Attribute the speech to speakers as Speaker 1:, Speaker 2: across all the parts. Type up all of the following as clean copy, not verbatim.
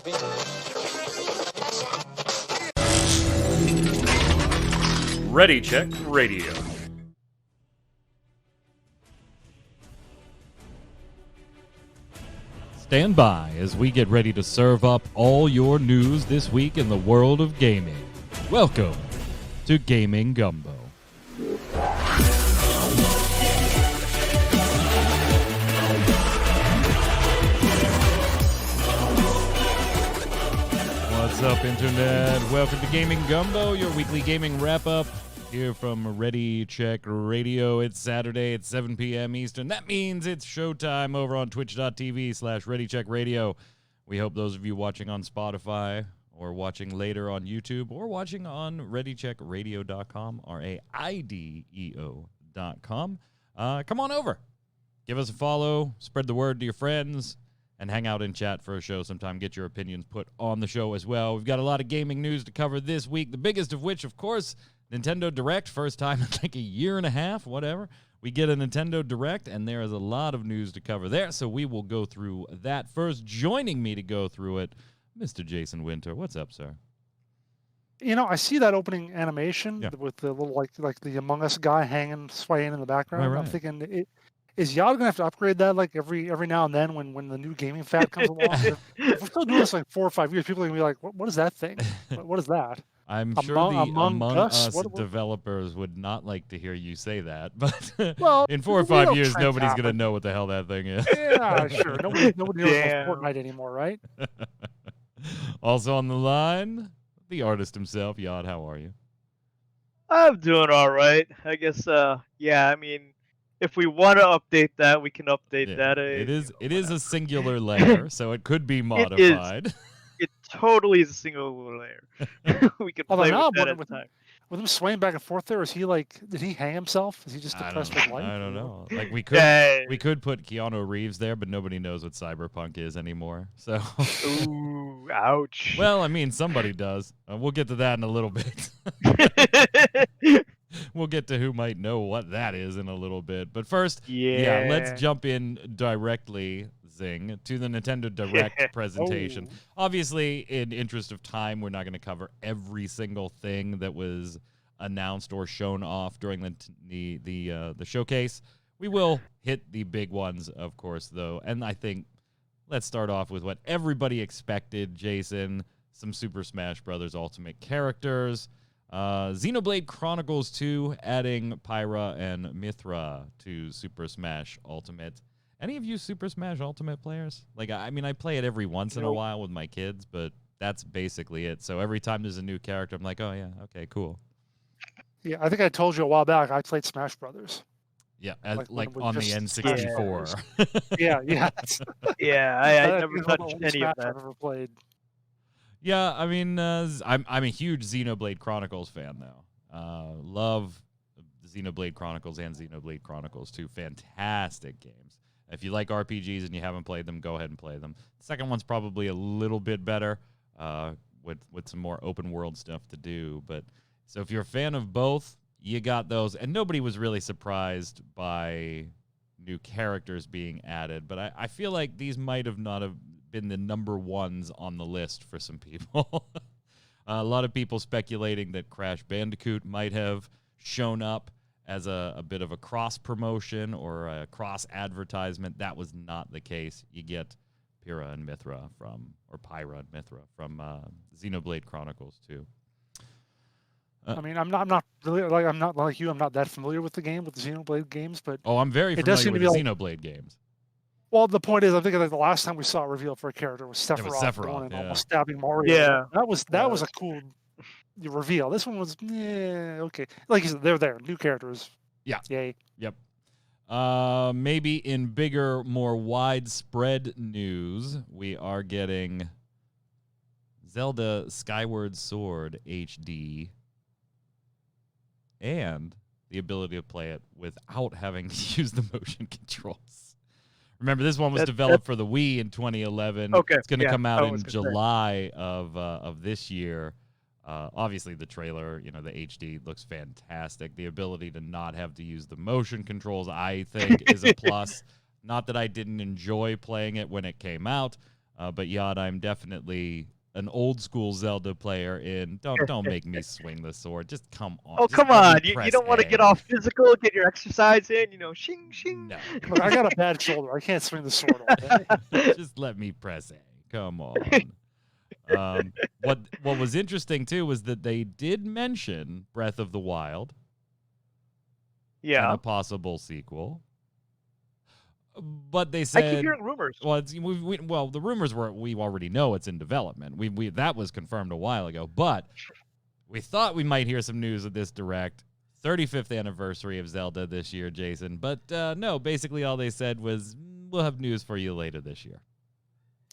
Speaker 1: Ready Check Radio.
Speaker 2: Stand by as we get ready to serve up all your news this week in the world of gaming. Welcome to Gaming Gumbo. What's up, Internet? Welcome to Gaming Gumbo, your weekly gaming wrap-up here from Ready Check Radio. It's Saturday at 7 p.m. Eastern. That means it's showtime over on twitch.tv/ReadyCheckRadio. We hope those of you watching on Spotify or watching later on YouTube or watching on ReadyCheckRadio.com, RAIDEO.com, come on over. Give us a follow, spread the word to your friends, and hang out in chat for a show sometime. Get your opinions put on the show as well. We've got a lot of gaming news to cover this week, the biggest of which, of course, Nintendo Direct. First time in like a year and a half, whatever. We get a Nintendo Direct, and there is a lot of news to cover there, so we will go through that first. Joining me to go through it, Mr. Jason Winter. What's up, sir?
Speaker 3: You know, I see that opening animation with the little like the Among Us guy hanging, swaying in the background.
Speaker 2: Right.
Speaker 3: I'm thinking, is Yada gonna have to upgrade that like every now and then when the new gaming fad comes along? If we're still doing this like 4 or 5 years, people are gonna be like, what is that thing? What is that?
Speaker 2: I'm sure the Among Us developers would not like to hear you say that, but
Speaker 3: well,
Speaker 2: in 4 or 5 years, nobody's going to know what the hell that thing is.
Speaker 3: Yeah, sure. Nobody knows about Fortnite anymore, right?
Speaker 2: Also on the line, the artist himself. Yod, how are you?
Speaker 4: I'm doing all right. I guess, yeah, I mean, if we want to update that, we can update that.
Speaker 2: It is a singular layer, so it could be modified.
Speaker 4: It totally is a single layer. We could play with that at the time.
Speaker 3: With him swaying back and forth there, is he like, did he hang himself? Is he just depressed with life?
Speaker 2: I don't know. Like we could put Keanu Reeves there, but nobody knows what Cyberpunk is anymore. So,
Speaker 4: ooh, ouch.
Speaker 2: Well, I mean, somebody does. We'll get to that in a little bit. We'll get to who might know what that is in a little bit. But first, let's jump in directly, Zing, to the Nintendo Direct presentation. Obviously, in interest of time, we're not going to cover every single thing that was announced or shown off during the showcase. We will hit the big ones, of course, though. And I think let's start off with what everybody expected, Jason. Some Super Smash Bros. Ultimate characters. Xenoblade Chronicles 2 adding Pyra and Mithra to Super Smash Ultimate. Any of you Super Smash Ultimate players? Like, I mean, I play it every once in a while with my kids, but that's basically it. So every time there's a new character, I'm like, oh, yeah, okay, cool.
Speaker 3: Yeah, I think I told you a while back I played Smash Brothers.
Speaker 2: Yeah, like on the N64.
Speaker 3: Yeah.
Speaker 4: Yeah, I never touched any of that.
Speaker 3: I've ever played.
Speaker 2: Yeah, I mean, I'm a huge Xenoblade Chronicles fan, though. Love Xenoblade Chronicles and Xenoblade Chronicles 2. Fantastic games. If you like RPGs and you haven't played them, go ahead and play them. The second one's probably a little bit better with some more open world stuff to do. But so if you're a fan of both, you got those. And nobody was really surprised by new characters being added. But I feel like these might have not have been the number ones on the list for some people. A lot of people speculating that Crash Bandicoot might have shown up as a bit of a cross promotion or a cross advertisement. That was not the case. You get Pyra and Mithra from Xenoblade Chronicles 2.
Speaker 3: I mean, I'm not really I'm not like you. I'm not that familiar with the Xenoblade games, but
Speaker 2: I'm very familiar with the Xenoblade games.
Speaker 3: Well, the point is, I'm thinking like the last time we saw a reveal for a character was Sephiroth going and almost stabbing Mario.
Speaker 4: Yeah,
Speaker 3: that was a cool reveal. This one was okay. Like you said, they're there, new characters.
Speaker 2: Yeah.
Speaker 3: Yay.
Speaker 2: Yep. Maybe in bigger, more widespread news, we are getting Zelda Skyward Sword HD and the ability to play it without having to use the motion controls. Remember, this one was developed for the Wii in 2011.
Speaker 4: Okay.
Speaker 2: It's going to come out in July of this year. Obviously, the trailer, the HD looks fantastic. The ability to not have to use the motion controls, I think, is a plus. Not that I didn't enjoy playing it when it came out, But Yod, I'm definitely an old school Zelda player. Don't make me swing the sword. Just come on.
Speaker 4: Oh,
Speaker 2: Just
Speaker 4: come
Speaker 2: let me
Speaker 4: on. You
Speaker 2: press
Speaker 4: don't want to get
Speaker 2: A.
Speaker 4: all physical, get your exercise in, shing, shing.
Speaker 2: No.
Speaker 3: Look, I got a bad shoulder. I can't swing the sword all day.
Speaker 2: Just let me press A. Come on. What was interesting too was that they did mention Breath of the Wild and
Speaker 4: Yeah.
Speaker 2: a possible sequel, but they
Speaker 4: I
Speaker 2: said
Speaker 4: keep hearing rumors.
Speaker 2: well, the rumors were we already know it's in development. We that was confirmed a while ago, but we thought we might hear some news of this direct 35th anniversary of Zelda this year, Jason. But no, basically all they said was we'll have news for you later this year.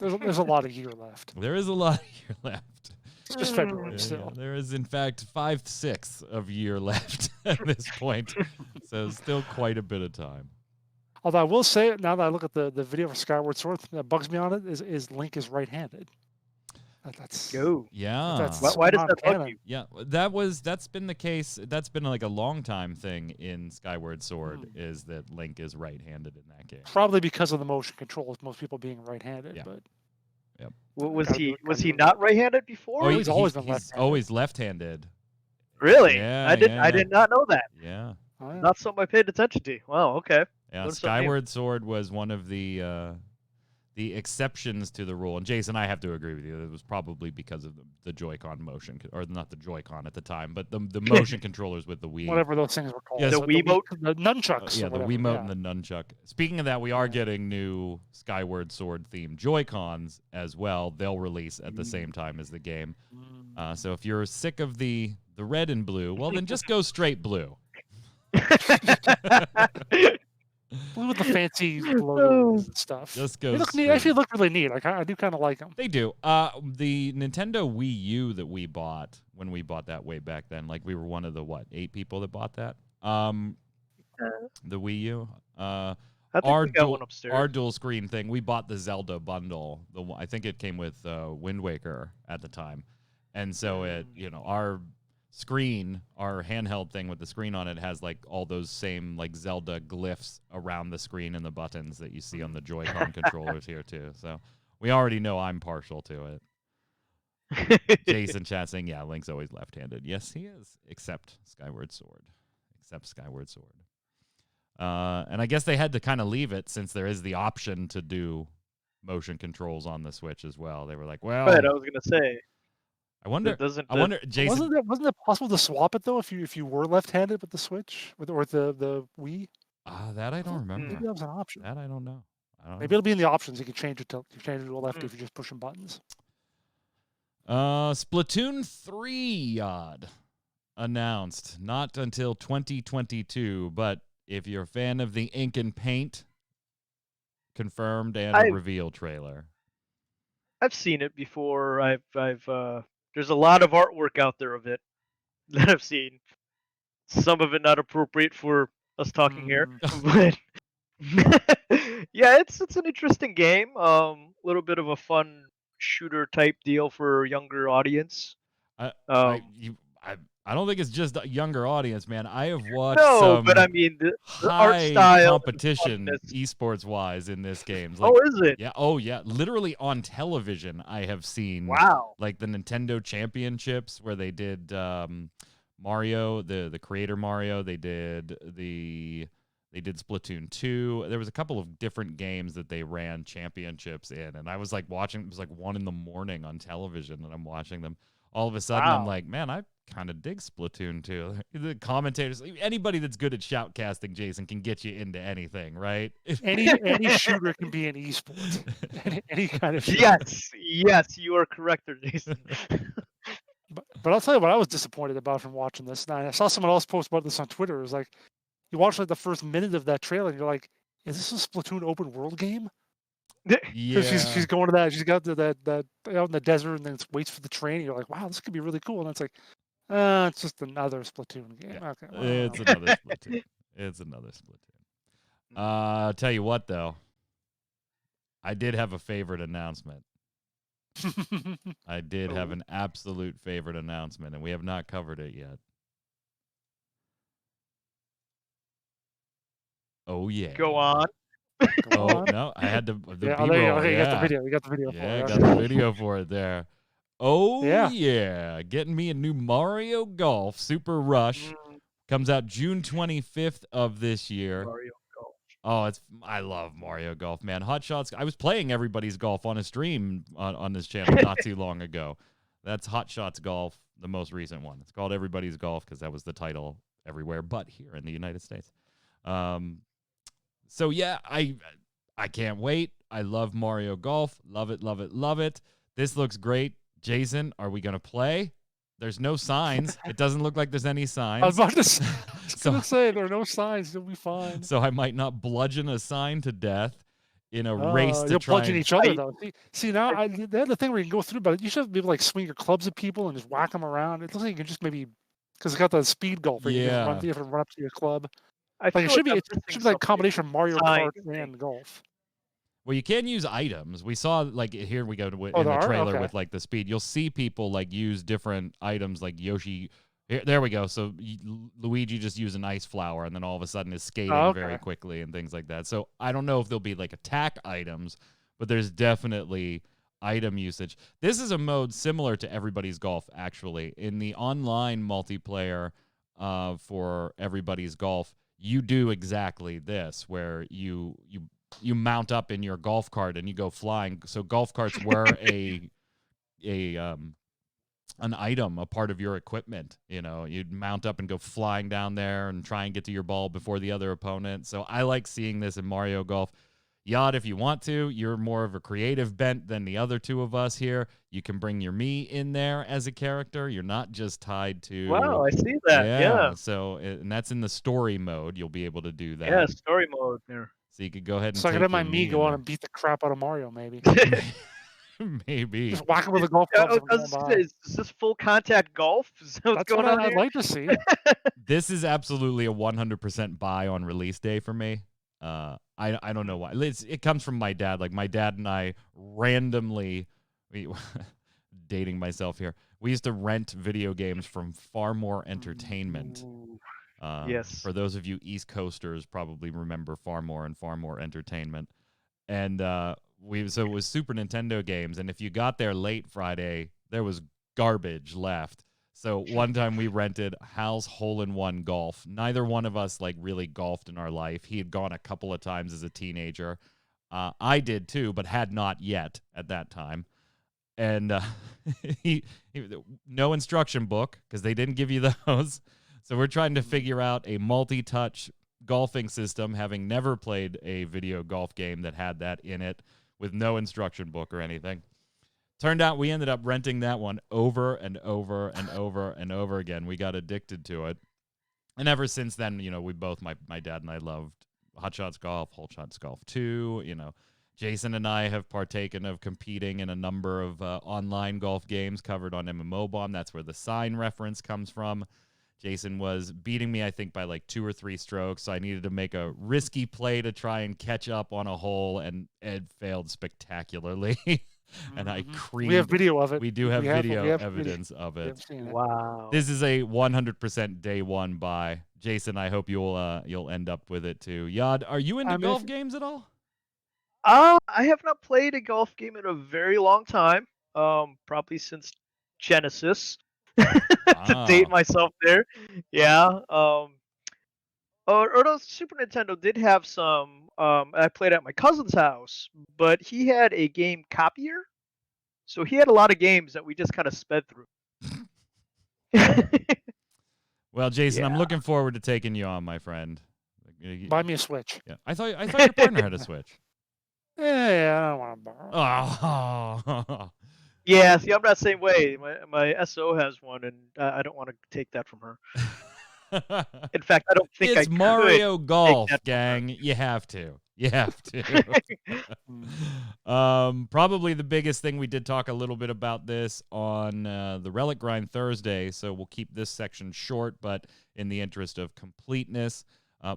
Speaker 3: There's a lot of year left.
Speaker 2: There is a lot of year left.
Speaker 3: It's just February
Speaker 2: Yeah,
Speaker 3: still.
Speaker 2: there is, in fact, 5/6 of year left at this point. So still quite a bit of time.
Speaker 3: Although I will say, now that I look at the video for Skyward Sword, the thing that bugs me on it is Link is right-handed. That's
Speaker 4: Go.
Speaker 2: Yeah.
Speaker 3: that's
Speaker 4: Why does
Speaker 3: not
Speaker 4: that bug
Speaker 3: canon.
Speaker 4: you?
Speaker 2: Yeah, that's been the case. That's been like a long time thing in Skyward Sword is that Link is right-handed in that game.
Speaker 3: Probably because of the motion controls, most people being right-handed.
Speaker 2: Yeah.
Speaker 3: But
Speaker 4: Was
Speaker 3: Gotta do
Speaker 4: he
Speaker 3: it,
Speaker 4: was
Speaker 3: gotta
Speaker 4: he
Speaker 3: do it.
Speaker 4: not right-handed before?
Speaker 2: Oh,
Speaker 3: he's always been
Speaker 2: he's
Speaker 3: left-handed.
Speaker 2: always left-handed.
Speaker 4: Really?
Speaker 2: Yeah,
Speaker 4: I
Speaker 2: yeah.
Speaker 4: did not know that.
Speaker 2: Yeah.
Speaker 3: Oh, yeah.
Speaker 4: Not something I paid attention to. Wow. Okay.
Speaker 2: Yeah,
Speaker 4: Learned something new.
Speaker 2: Skyward Sword was one of the exceptions to the rule. And Jason, I have to agree with you. It was probably because of the Joy-Con motion, or not the Joy-Con at the time, but the motion controllers with the Wii.
Speaker 3: Whatever those things were called.
Speaker 2: Yes.
Speaker 4: The Wiimote?
Speaker 3: The nunchucks.
Speaker 2: Yeah,
Speaker 3: or
Speaker 2: the
Speaker 3: whatever,
Speaker 2: Wiimote
Speaker 3: yeah.
Speaker 2: and the nunchuck. Speaking of that, we are getting new Skyward Sword themed Joy-Cons as well. They'll release at the same time as the game. So if you're sick of the red and blue, well, then just go straight blue.
Speaker 3: Blue with the fancy logos and stuff.
Speaker 2: Just
Speaker 3: They
Speaker 2: go
Speaker 3: look neat.
Speaker 2: straight.
Speaker 3: Actually, look really neat. I do kind of like them.
Speaker 2: They do. The Nintendo Wii U that we bought when we bought that way back then, like we were one of the 8 people that bought that. The Wii U.
Speaker 4: I think we got one upstairs.
Speaker 2: Our dual screen thing. We bought the Zelda bundle. I think it came with Wind Waker at the time, and so it our screen, our handheld thing with the screen on it has like all those same like Zelda glyphs around the screen and the buttons that you see on the Joy-Con controllers here too. So we already know I'm partial to it. Jason chat saying, yeah, Link's always left-handed. Yes, he is, except Skyward Sword. And I guess they had to kind of leave it since there is the option to do motion controls on the Switch as well. They were like, well,
Speaker 4: Right, I was gonna say.
Speaker 2: I wonder, Jason.
Speaker 3: Wasn't it possible to swap it though if you were left-handed with the Switch or the Wii?
Speaker 2: That I don't remember.
Speaker 3: Maybe that was an option.
Speaker 2: That I don't know.
Speaker 3: Maybe it'll be in the options. You can change it to a lefty if you're just pushing buttons.
Speaker 2: Splatoon 3 announced not until 2022, but if you're a fan of the ink and paint, confirmed and a reveal trailer.
Speaker 4: I've seen it before. I've there's a lot of artwork out there of it that I've seen. Some of it not appropriate for us talking here, but yeah, it's an interesting game. Little bit of a fun shooter type deal for a younger audience.
Speaker 2: I don't think it's just a younger audience, man. I have watched
Speaker 4: but I mean the art
Speaker 2: high
Speaker 4: style
Speaker 2: competition esports wise in this game.
Speaker 4: Oh, is it?
Speaker 2: Yeah. Oh, yeah. Literally on television, I have seen like the Nintendo Championships where they did Mario, the creator Mario. They did Splatoon 2. There was a couple of different games that they ran championships in, and I was like watching. It was like 1 a.m. on television, and I'm watching them. All of a sudden, I'm like, man, I kind of dig Splatoon 2. The commentators, anybody that's good at shoutcasting, Jason, can get you into anything, right?
Speaker 3: Any shooter can be an esport. Any kind of shooter.
Speaker 4: Yes, you are correct there, Jason.
Speaker 3: But I'll tell you what I was disappointed about from watching this. And I saw someone else post about this on Twitter. It was like, you watch like the first minute of that trailer, and you're like, is this a Splatoon open world game?
Speaker 2: Yeah.
Speaker 3: She's going to that. She's got that out in the desert, and then waits for the train. And you're like, wow, this could be really cool. And it's like, it's just another Splatoon game.
Speaker 2: Yeah.
Speaker 3: Okay, well,
Speaker 2: It's another Splatoon. It's another Splatoon. Tell you what, though, I did have a favorite announcement. I did have an absolute favorite announcement, and we have not covered it yet. Oh, yeah.
Speaker 4: Go on.
Speaker 3: Come
Speaker 2: Oh
Speaker 3: on.
Speaker 2: no, I had the
Speaker 3: Yeah,
Speaker 2: B-roll.
Speaker 3: there you go. Okay, you got the
Speaker 2: Yeah,
Speaker 3: video. You got the video for
Speaker 2: yeah,
Speaker 3: it.
Speaker 2: got the video for it there. Oh
Speaker 3: Yeah.
Speaker 2: yeah, getting me a new Mario Golf Super Rush.
Speaker 4: Mm,
Speaker 2: Comes out June 25th of this year.
Speaker 4: Mario Golf.
Speaker 2: Oh, I love Mario Golf, man. Hot Shots. I was playing Everybody's Golf on a stream on this channel not too long ago. That's Hot Shots Golf, the most recent one. It's called Everybody's Golf because that was the title everywhere but here in the United States. So yeah, I can't wait. I love Mario Golf. Love it, love it, love it. This looks great. Jason, are we going to play? There's no signs. It doesn't look like there's any signs.
Speaker 3: I was about to say,
Speaker 2: So-
Speaker 3: say there are no signs. You'll be fine.
Speaker 2: So I might not bludgeon a sign to death in a race to
Speaker 3: You'll
Speaker 2: try
Speaker 3: bludgeon
Speaker 2: and...
Speaker 3: each other though. See now, they have the thing where you can go through, but you should be able to like swing your clubs at people and just whack them around. It looks like you can just maybe because it's got the speed golf where you
Speaker 2: Yeah.
Speaker 3: can you have to run up to your club.
Speaker 4: I
Speaker 3: Like
Speaker 4: feel
Speaker 3: it should be
Speaker 4: I'm
Speaker 3: it
Speaker 4: missing
Speaker 3: should be like a
Speaker 4: something.
Speaker 3: combination of Mario
Speaker 4: Sign
Speaker 3: Kart
Speaker 4: thing.
Speaker 3: and golf.
Speaker 2: Well, you can use items. We saw, like, here we go to, in
Speaker 3: Oh,
Speaker 2: the
Speaker 3: there are?
Speaker 2: trailer
Speaker 3: Okay.
Speaker 2: with, like, the speed. You'll see people, like, use different items, like Yoshi. There we go. So Luigi just used an ice flower, and then all of a sudden is skating very
Speaker 3: okay.
Speaker 2: quickly and things like that. So I don't know if there'll be, like, attack items, but there's definitely item usage. This is a mode similar to Everybody's Golf, actually. In the online multiplayer for Everybody's Golf, you do exactly this, where you mount up in your golf cart and you go flying. So golf carts were an item, a part of your equipment. You know, you'd mount up and go flying down there and try and get to your ball before the other opponent. So I like seeing this in Mario Golf. Yod, if you want to, you're more of a creative bent than the other two of us here. You can bring your Mii in there as a character. You're not just tied to...
Speaker 4: Wow, I see that. Yeah.
Speaker 2: So, and that's in the story mode. You'll be able to do that.
Speaker 4: Yeah, story mode there.
Speaker 2: So you could go ahead and
Speaker 3: So I
Speaker 2: take
Speaker 3: could have my
Speaker 2: your
Speaker 3: Mii
Speaker 2: Mii
Speaker 3: go
Speaker 2: in
Speaker 3: on and beat the crap out of Mario, maybe.
Speaker 2: there. Maybe.
Speaker 3: Just whack him with a golf
Speaker 4: I
Speaker 3: club.
Speaker 4: was gonna say, is this full contact golf? Is that what's
Speaker 3: That's
Speaker 4: going
Speaker 3: what
Speaker 4: on
Speaker 3: I'd
Speaker 4: here?
Speaker 3: like to see.
Speaker 2: This is absolutely a 100% buy on release day for me. I don't know why. It comes from my dad. Like, my dad and I randomly, dating myself here, we used to rent video games from Far More Entertainment.
Speaker 3: Ooh.
Speaker 4: Yes.
Speaker 2: For those of you East Coasters, probably remember Far More and Far More Entertainment. And so it was Super Nintendo games, and if you got there late Friday, there was garbage left. So one time we rented Hal's Hole-in-One Golf. Neither one of us like really golfed in our life. He had gone a couple of times as a teenager. I did too, but had not yet at that time. And he no instruction book because they didn't give you those. So we're trying to figure out a multi-touch golfing system, having never played a video golf game that had that in it with no instruction book or anything. Turned out we ended up renting that one over and over and over and over again. We got addicted to it. And ever since then, you know, we both, my dad and I, loved Hot Shots Golf, Hole Shots Golf 2. You know, Jason and I have partaken of competing in a number of online golf games covered on MMO Bomb. That's where the sign reference comes from. Jason was beating me, I think, by like 2 or 3 strokes. So I needed to make a risky play to try and catch up on a hole, and it failed spectacularly. And I creamed.
Speaker 3: We have video of it.
Speaker 2: We do have
Speaker 3: We have
Speaker 2: video
Speaker 3: video.
Speaker 2: evidence of
Speaker 3: We
Speaker 2: it.
Speaker 3: have seen it.
Speaker 4: Wow.
Speaker 2: This is a 100% day one buy. Jason, I hope you'll end up with it too. Yad, are you into golf games at all?
Speaker 4: I have not played a golf game in a very long time. Probably since Genesis. To date myself there. Yeah. Or no, Super Nintendo did have some. I played at my cousin's house, but he had a game copier, so he had a lot of games that we just kind of sped through.
Speaker 2: Well, Jason, I'm
Speaker 4: Yeah.
Speaker 2: looking forward to taking you on, my friend.
Speaker 3: Buy me a Switch.
Speaker 2: Yeah, I thought your partner had a Switch.
Speaker 3: Yeah, I don't want to borrow.
Speaker 2: Oh.
Speaker 4: Yeah, see, I'm not the same way. My SO has one, and I don't want to take that from her. In fact, I don't think
Speaker 2: It's
Speaker 4: I
Speaker 2: Mario Golf,
Speaker 4: that from her.
Speaker 2: gang. You have to. You have to. Probably the biggest thing, we did talk a little bit about this on the Relic Grind Thursday, so we'll keep this section short, but in the interest of completeness,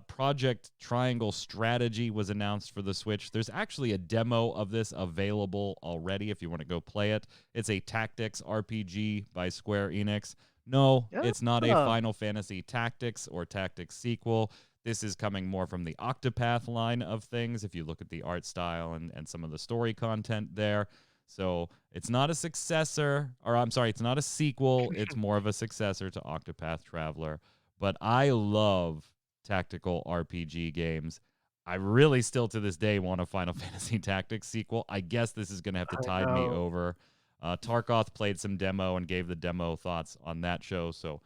Speaker 2: Project Triangle Strategy was announced for the Switch. There's actually a demo of this available already if you want to go play it. It's a tactics RPG by Square Enix. No, it's not a Final Fantasy Tactics or Tactics sequel. This is coming more from the Octopath line of things, if you look at the art style and some of the story content there. So it's not a successor, or I'm sorry, it's not a sequel. It's more of a successor to Octopath Traveler. But I love tactical RPG games. I really still to this day want a Final Fantasy Tactics sequel. I guess this is going to have to tide me over. Tarkoth played some demo and gave the demo thoughts on that show. So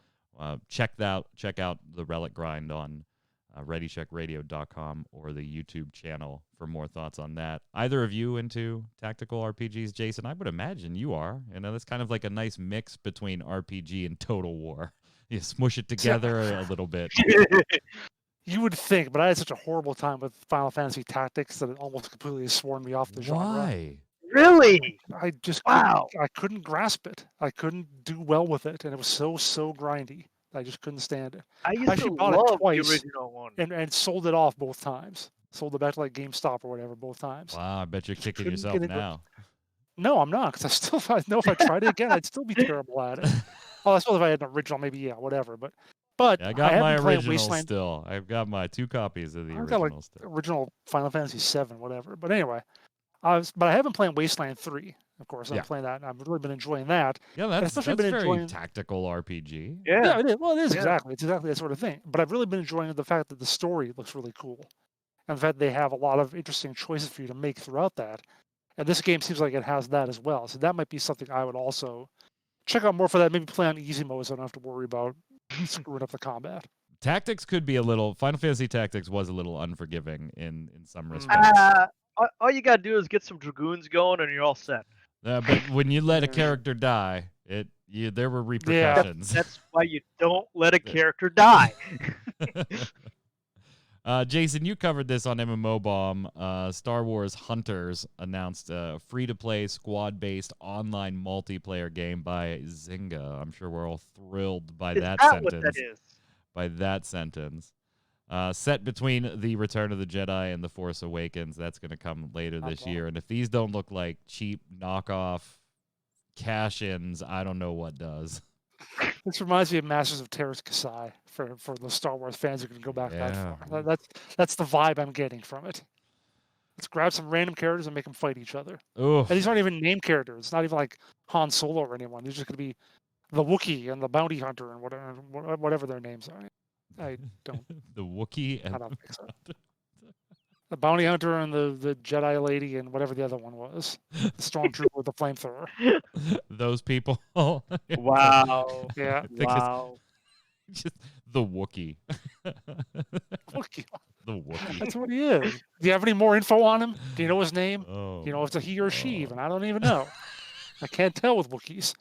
Speaker 2: check out the Relic Grind on ReadyCheckRadio.com or the YouTube channel for more thoughts on that. Either of you into tactical RPGs, Jason? I would imagine you are. You know, that's kind of like a nice mix between RPG and Total War. You smush it together a little bit.
Speaker 3: You would think, but I had such a horrible time with Final Fantasy Tactics that it almost completely sworn me off the genre.
Speaker 2: Why?
Speaker 4: Really?
Speaker 3: I just
Speaker 4: Wow.
Speaker 3: I couldn't grasp it. I couldn't do well with it, and it was so grindy. I just couldn't stand it.
Speaker 4: I used
Speaker 3: actually
Speaker 4: to
Speaker 3: bought it
Speaker 4: love the
Speaker 3: twice.
Speaker 4: original one.
Speaker 3: And sold it off both times. Sold it back to like GameStop or whatever both times.
Speaker 2: Wow, I bet you're kicking
Speaker 3: couldn't
Speaker 2: yourself
Speaker 3: get into it.
Speaker 2: now.
Speaker 3: No, I'm not, because I know if I tried it again, I'd still be terrible at it. Oh, I suppose if I had an original, maybe whatever. But
Speaker 2: Yeah, I got
Speaker 3: have
Speaker 2: my
Speaker 3: been playing
Speaker 2: original
Speaker 3: Wasteland.
Speaker 2: still. I've got my 2 copies of the
Speaker 3: I've got like
Speaker 2: original still.
Speaker 3: original Final Fantasy VII, whatever. But anyway, but I have been playing Wasteland 3. Of course, I'm
Speaker 2: Yeah.
Speaker 3: playing that, and I've really been enjoying that.
Speaker 2: Yeah, that's
Speaker 3: especially been
Speaker 2: very
Speaker 3: enjoying-
Speaker 2: tactical RPG.
Speaker 3: Yeah, it is. Well, it is
Speaker 4: Yeah.
Speaker 3: exactly. It's exactly that sort of thing. But I've really been enjoying the fact that the story looks really cool, and the fact they have a lot of interesting choices for you to make throughout that. And this game seems like it has that as well. So that might be something I would also check out more for that. Maybe play on easy mode so I don't have to worry about screwing up the combat.
Speaker 2: Tactics could be a little. Final Fantasy Tactics was a little unforgiving in some respects.
Speaker 4: All you gotta do is get some dragoons going, and you're all set.
Speaker 2: But when you let a
Speaker 3: Yeah.
Speaker 2: character die, there were repercussions.
Speaker 4: That's why you don't let a character die.
Speaker 2: Jason, you covered this on MMO Bomb. Star Wars Hunters announced a free-to-play squad-based online multiplayer game by Zynga. I'm sure we're all thrilled by
Speaker 4: Is
Speaker 2: that
Speaker 4: that
Speaker 2: sentence.
Speaker 4: what that is?
Speaker 2: By that sentence. Set between The Return of the Jedi and The Force Awakens. That's going to come later this year. And if these don't look like cheap knockoff cash-ins, I don't know what does.
Speaker 3: This reminds me of Masters of Terrace Kasai for the Star Wars fans who can go back that
Speaker 2: Yeah.
Speaker 3: far. That's the vibe I'm getting from it. Let's grab some random characters and make them fight each other.
Speaker 2: Oof.
Speaker 3: And these aren't even named characters. It's not even like Han Solo or anyone. These are just going to be the Wookiee and the Bounty Hunter and whatever their names are. I don't.
Speaker 2: The Wookiee
Speaker 3: I
Speaker 2: and
Speaker 3: don't think so. The Bounty Hunter and the Jedi Lady and whatever the other one was. The Stormtrooper with the flamethrower.
Speaker 2: those people.
Speaker 4: Wow.
Speaker 3: Yeah.
Speaker 2: I think it's
Speaker 4: Wow.
Speaker 2: just the Wookiee.
Speaker 3: Wookiee.
Speaker 2: The Wookiee.
Speaker 3: That's what he is. Do you have any more info on him? Do you know his name?
Speaker 2: Oh,
Speaker 3: Do you know if it's a he or she?
Speaker 2: oh.
Speaker 3: Even I don't even know. I can't tell with Wookiees.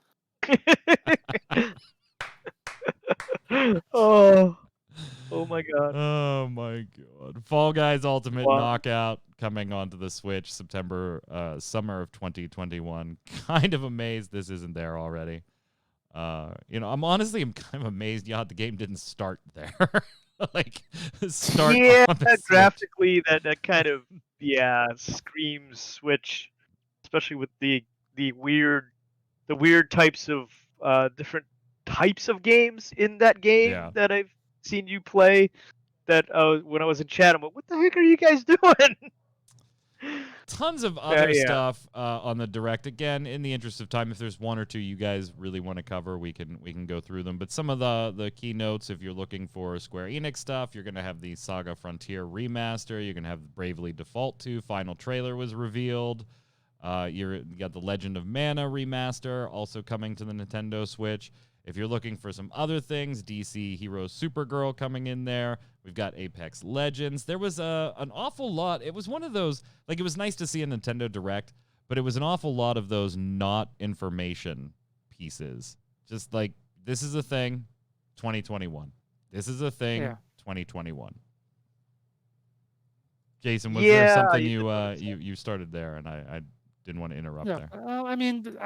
Speaker 4: Oh my god.
Speaker 2: Oh my god. Fall Guys Ultimate
Speaker 4: Wow.
Speaker 2: Knockout coming onto the Switch summer of 2021. Kind of amazed this isn't there already. I'm kind of amazed the game didn't start there. Start
Speaker 4: Yeah,
Speaker 2: on the Switch.
Speaker 4: graphically that kind of screams Switch, especially with the weird types of different types of games in that game
Speaker 2: Yeah.
Speaker 4: that I've seen you play. That when I was in chat, I'm like, what the heck are you guys doing?
Speaker 2: Tons of other
Speaker 4: yeah.
Speaker 2: stuff on the Direct. Again, in the interest of time, if there's one or two you guys really want to cover, we can go through them. But some of the keynotes, if you're looking for Square Enix stuff, you're going to have the Saga Frontier remaster. You're going to have Bravely Default 2. Final trailer was revealed. You got the Legend of Mana remaster also coming to the Nintendo Switch. If you're looking for some other things, DC Heroes Supergirl coming in there. We've got Apex Legends. There was an awful lot. It was one of those, it was nice to see a Nintendo Direct, but it was an awful lot of those not information pieces. Just like, this is a thing, 2021. This is a thing, 2021. Jason, was there something you started there, and I didn't want to interrupt there.
Speaker 3: I mean,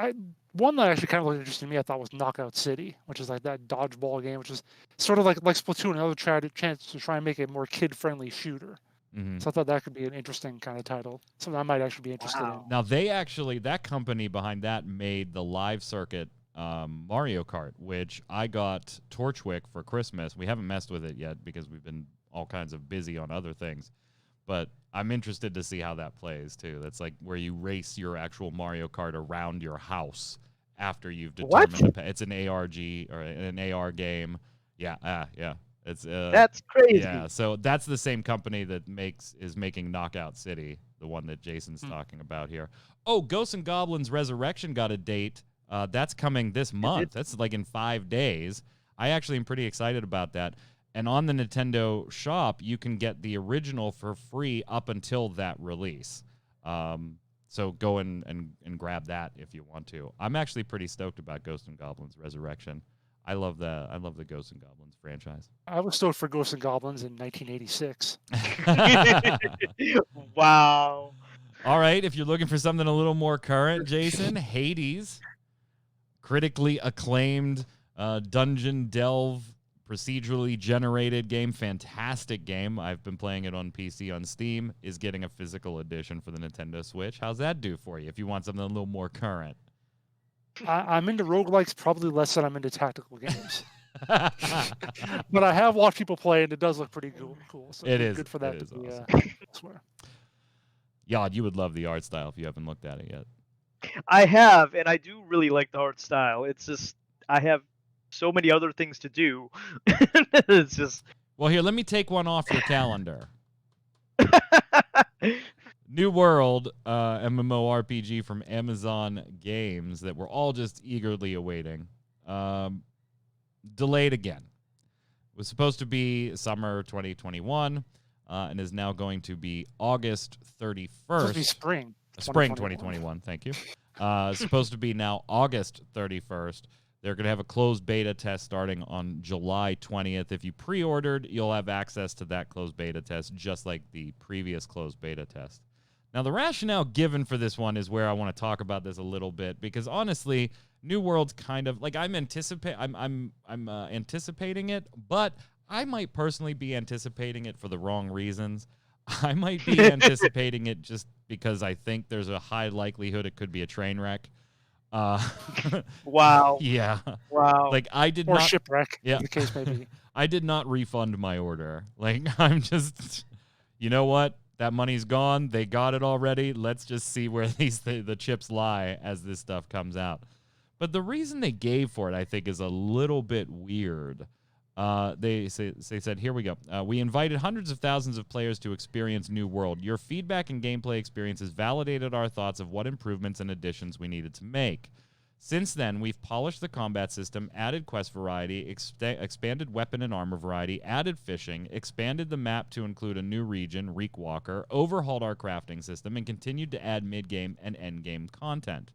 Speaker 3: one that actually kind of looked interesting to me, I thought, was Knockout City, which is like that dodgeball game, which is sort of like Splatoon, another chance to try and make a more kid-friendly shooter.
Speaker 2: Mm-hmm.
Speaker 3: So I thought that could be an interesting kind of title, something I might actually be interested in.
Speaker 2: Now, that company behind that made the live circuit Mario Kart, which I got Torchwick for Christmas. We haven't messed with it yet because we've been all kinds of busy on other things. But I'm interested to see how that plays too. That's like where you race your actual Mario Kart around your house after you've determined it's an ARG or an AR game. Yeah, yeah. It's
Speaker 4: That's crazy.
Speaker 2: yeah. So that's the same company that is making Knockout City, the one that Jason's talking about here. Oh, Ghosts and Goblins Resurrection got a date. That's coming this month. That's like in 5 days. I actually am pretty excited about that. And on the Nintendo shop, you can get the original for free up until that release. So go and grab that if you want to. I'm actually pretty stoked about Ghosts and Goblins Resurrection. I love the Ghosts and Goblins franchise.
Speaker 3: I was stoked for Ghosts and Goblins in 1986.
Speaker 4: Wow.
Speaker 2: All right, if you're looking for something a little more current, Jason, Hades, critically acclaimed dungeon delve, procedurally generated game, fantastic game. I've been playing it on PC on Steam, is getting a physical edition for the Nintendo Switch. How's that do for you if you want something a little more current?
Speaker 3: I'm into roguelikes probably less than I'm into tactical games. But I have watched people play, and it does look pretty cool. So
Speaker 2: It is
Speaker 3: good for that
Speaker 2: it
Speaker 3: to
Speaker 2: is
Speaker 3: be
Speaker 2: awesome.
Speaker 3: elsewhere.
Speaker 2: Yod, you would love the art style if you haven't looked at it yet.
Speaker 4: I have, and I do really like the art style. It's just I have so many other things to do. It's just
Speaker 2: Well, here, let me take one off your calendar. New World, MMORPG from Amazon Games that we're all just eagerly awaiting. Delayed again. It was supposed to be summer 2021 and is now going to be August 31st.
Speaker 3: Supposed to be spring.
Speaker 2: Spring 2021, thank you. Supposed to be now August 31st. They're going to have a closed beta test starting on July 20th. If you pre-ordered, you'll have access to that closed beta test, just like the previous closed beta test. Now, the rationale given for this one is where I want to talk about this a little bit, because honestly, New World's kind of like I'm anticipating it, but I might personally be anticipating it for the wrong reasons. I might be anticipating it just because I think there's a high likelihood it could be a train wreck.
Speaker 4: wow.
Speaker 2: Yeah.
Speaker 4: Wow.
Speaker 2: Like I did
Speaker 3: Or
Speaker 2: not
Speaker 3: shipwreck,
Speaker 2: Yeah.
Speaker 3: the case may be.
Speaker 2: I did not refund my order. Like I'm just, you know what? That money's gone. They got it already. Let's just see where the chips lie as this stuff comes out. But the reason they gave for it, I think, is a little bit weird. They said, here we go. We invited hundreds of thousands of players to experience New World. Your feedback and gameplay experiences validated our thoughts of what improvements and additions we needed to make. Since then, we've polished the combat system, added quest variety, expanded weapon and armor variety, added fishing, expanded the map to include a new region, Reek Walker, overhauled our crafting system, and continued to add mid-game and end-game content.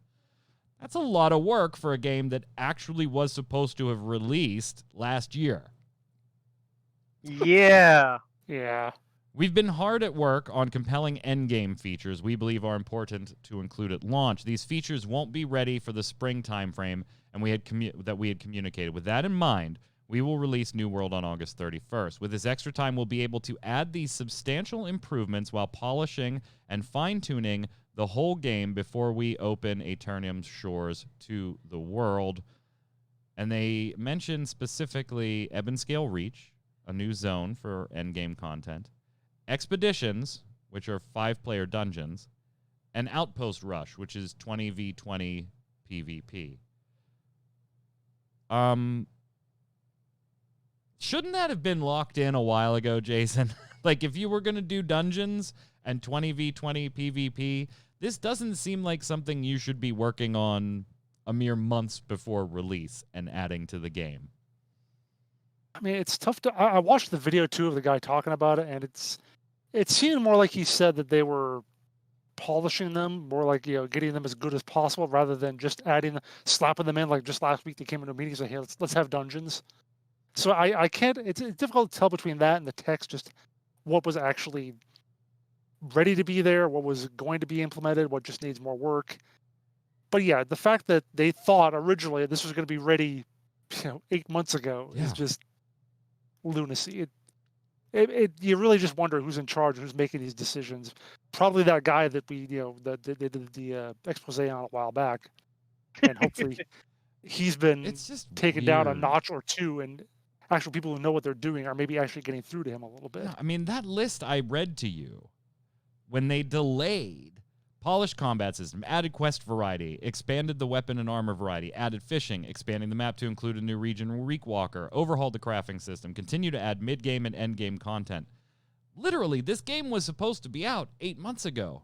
Speaker 2: That's a lot of work for a game that actually was supposed to have released last year.
Speaker 4: Yeah.
Speaker 3: Yeah.
Speaker 2: We've been hard at work on compelling endgame features we believe are important to include at launch. These features won't be ready for the spring timeframe, and we had communicated. With that in mind, we will release New World on August 31st. With this extra time, we'll be able to add these substantial improvements while polishing and fine-tuning the whole game before we open Aeternum's shores to the world. And they mentioned specifically Ebonscale Reach, a new zone for endgame content, Expeditions, which are 5-player dungeons, and Outpost Rush, which is 20v20 PvP. Shouldn't that have been locked in a while ago, Jason? Like, if you were going to do dungeons and 20v20 PvP, this doesn't seem like something you should be working on a mere months before release and adding to the game.
Speaker 3: I mean, it's tough to. I watched the video too of the guy talking about it, and it seemed more like he said that they were polishing them, more like getting them as good as possible, rather than just slapping them in. Like just last week, they came into a meeting and said, "Hey, let's have dungeons." So I can't. It's difficult to tell between that and the text, just what was actually ready to be there, what was going to be implemented, what just needs more work. But yeah, the fact that they thought originally this was going to be ready, 8 months ago is just lunacy. You really just wonder who's in charge, who's making these decisions. Probably that guy that we that they did the expose on a while back, and hopefully he's been
Speaker 2: It's just
Speaker 3: taken down a
Speaker 2: weird.
Speaker 3: notch or two and actual people who know what they're doing are maybe actually getting through to him a little bit.
Speaker 2: No, I mean, that list I read to you, when they delayed polished combat system, added quest variety, expanded the weapon and armor variety, added fishing, expanding the map to include a new region, Reek Walker, overhauled the crafting system, continued to add mid-game and end-game content. Literally, this game was supposed to be out 8 months ago.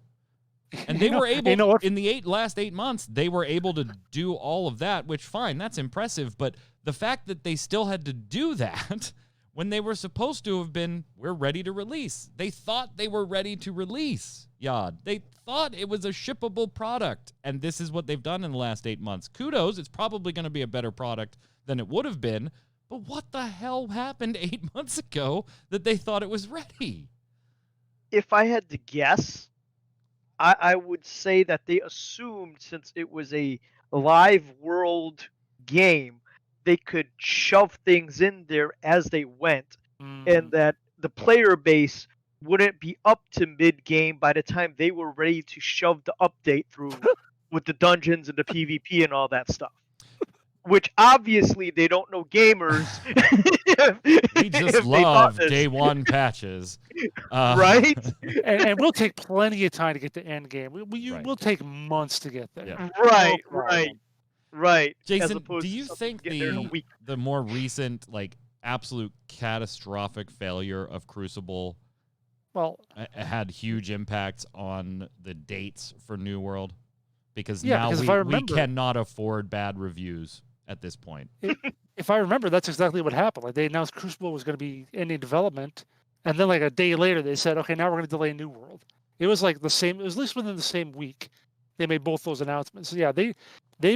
Speaker 2: And they were able, in the last 8 months, they were able to do all of that, which, fine, that's impressive. But the fact that they still had to do that when they were supposed to have been, we're ready to release. They thought they were ready to release, Yad. They thought it was a shippable product. And this is what they've done in the last 8 months. Kudos, it's probably going to be a better product than it would have been. But what the hell happened 8 months ago that they thought it was ready?
Speaker 4: If I had to guess, I would say that they assumed, since it was a live world game, they could shove things in there as they went, and that the player base wouldn't be up to mid-game by the time they were ready to shove the update through with the dungeons and the PvP and all that stuff. Which obviously they don't know gamers.
Speaker 2: We just love day one patches.
Speaker 4: Right?
Speaker 3: And we'll take plenty of time to get to end game. We'll take months to get there.
Speaker 2: Yeah.
Speaker 4: Right.
Speaker 2: Jason, do you think the more recent, like, absolute catastrophic failure of Crucible had huge impacts on the dates for New World? Because now we cannot afford bad reviews at this point.
Speaker 3: If I remember, that's exactly what happened. Like, they announced Crucible was going to be ending development, and then like a day later they said, okay, now we're going to delay New World. It was like the same. It was at least within the same week they made both those announcements. So yeah, they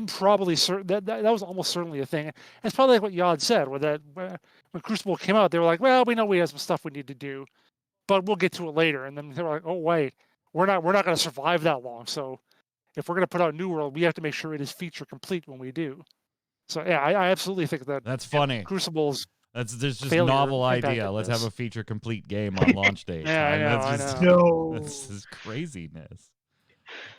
Speaker 3: probably that was almost certainly a thing. It's probably like what Yod said, when Crucible came out, they were like, well, we know we have some stuff we need to do, but we'll get to it later. And then they were like, oh wait, we're not going to survive that long. So if we're going to put out New World, we have to make sure it is feature complete when we do. So yeah, I absolutely think that's
Speaker 2: funny.
Speaker 3: Crucible's
Speaker 2: there's just a novel idea. Let's have a feature complete game on launch day.
Speaker 3: Yeah, I
Speaker 2: know. That's just craziness.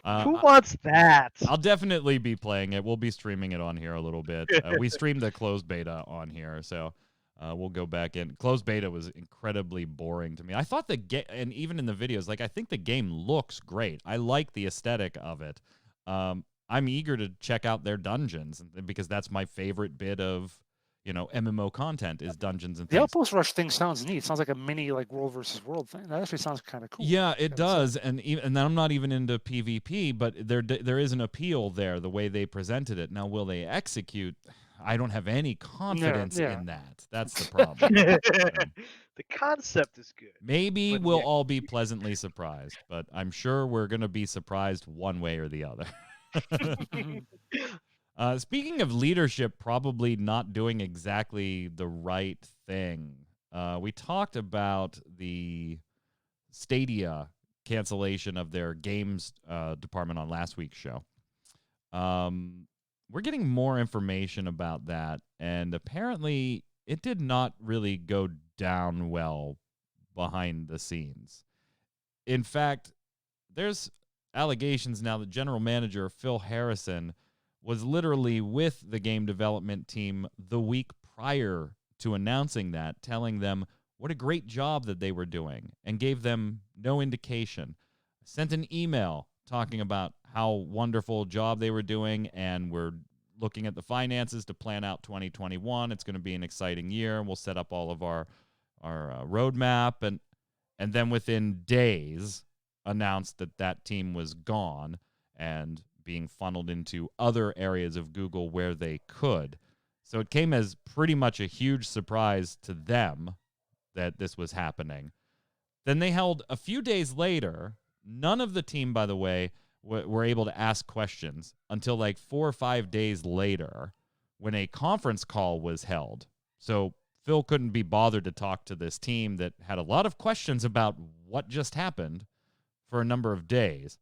Speaker 4: Who wants that?
Speaker 2: I'll definitely be playing it. We'll be streaming it on here a little bit. We streamed the closed beta on here, so we'll go back in. Closed beta was incredibly boring to me. I thought the game, and even in the videos, like, I think the game looks great. I like the aesthetic of it. I'm eager to check out their dungeons because that's my favorite bit of, MMO content is dungeons and things.
Speaker 3: The Outpost Rush thing sounds neat. It sounds like a mini world versus world thing. That actually sounds kind of cool.
Speaker 2: Yeah, it does. And I'm not even into PvP, but there is an appeal there, the way they presented it. Now, will they execute? I don't have any confidence in that. That's the problem.
Speaker 4: The concept is good.
Speaker 2: Maybe we'll all be pleasantly surprised, but I'm sure we're going to be surprised one way or the other. Speaking of leadership probably not doing exactly the right thing, we talked about the Stadia cancellation of their games department on last week's show. We're getting more information about that, and apparently it did not really go down well behind the scenes. In fact, there's allegations now that general manager Phil Harrison was literally with the game development team the week prior to announcing that, telling them what a great job that they were doing, and gave them no indication. Sent an email talking about how wonderful job they were doing, and we're looking at the finances to plan out 2021. It's going to be an exciting year, and we'll set up all of our roadmap, and then within days announced that team was gone and being funneled into other areas of Google where they could. So it came as pretty much a huge surprise to them that this was happening. Then they held a few days later. None of the team, by the way, were able to ask questions until like 4 or 5 days later when a conference call was held. So Phil couldn't be bothered to talk to this team that had a lot of questions about what just happened for a number of days.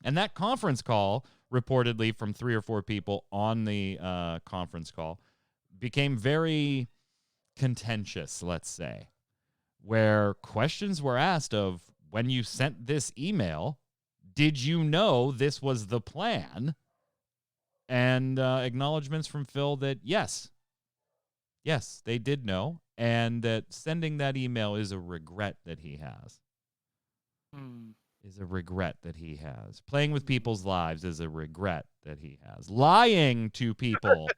Speaker 2: And that conference call, reportedly from 3 or 4 people on the conference call, became very contentious, let's say, where questions were asked of, when you sent this email, did you know this was the plan? And acknowledgments from Phil that, yes, Yes, they did know, and that sending that email is a regret that he has. Is a regret that he has. Playing with people's lives is a regret that he has. Lying to people,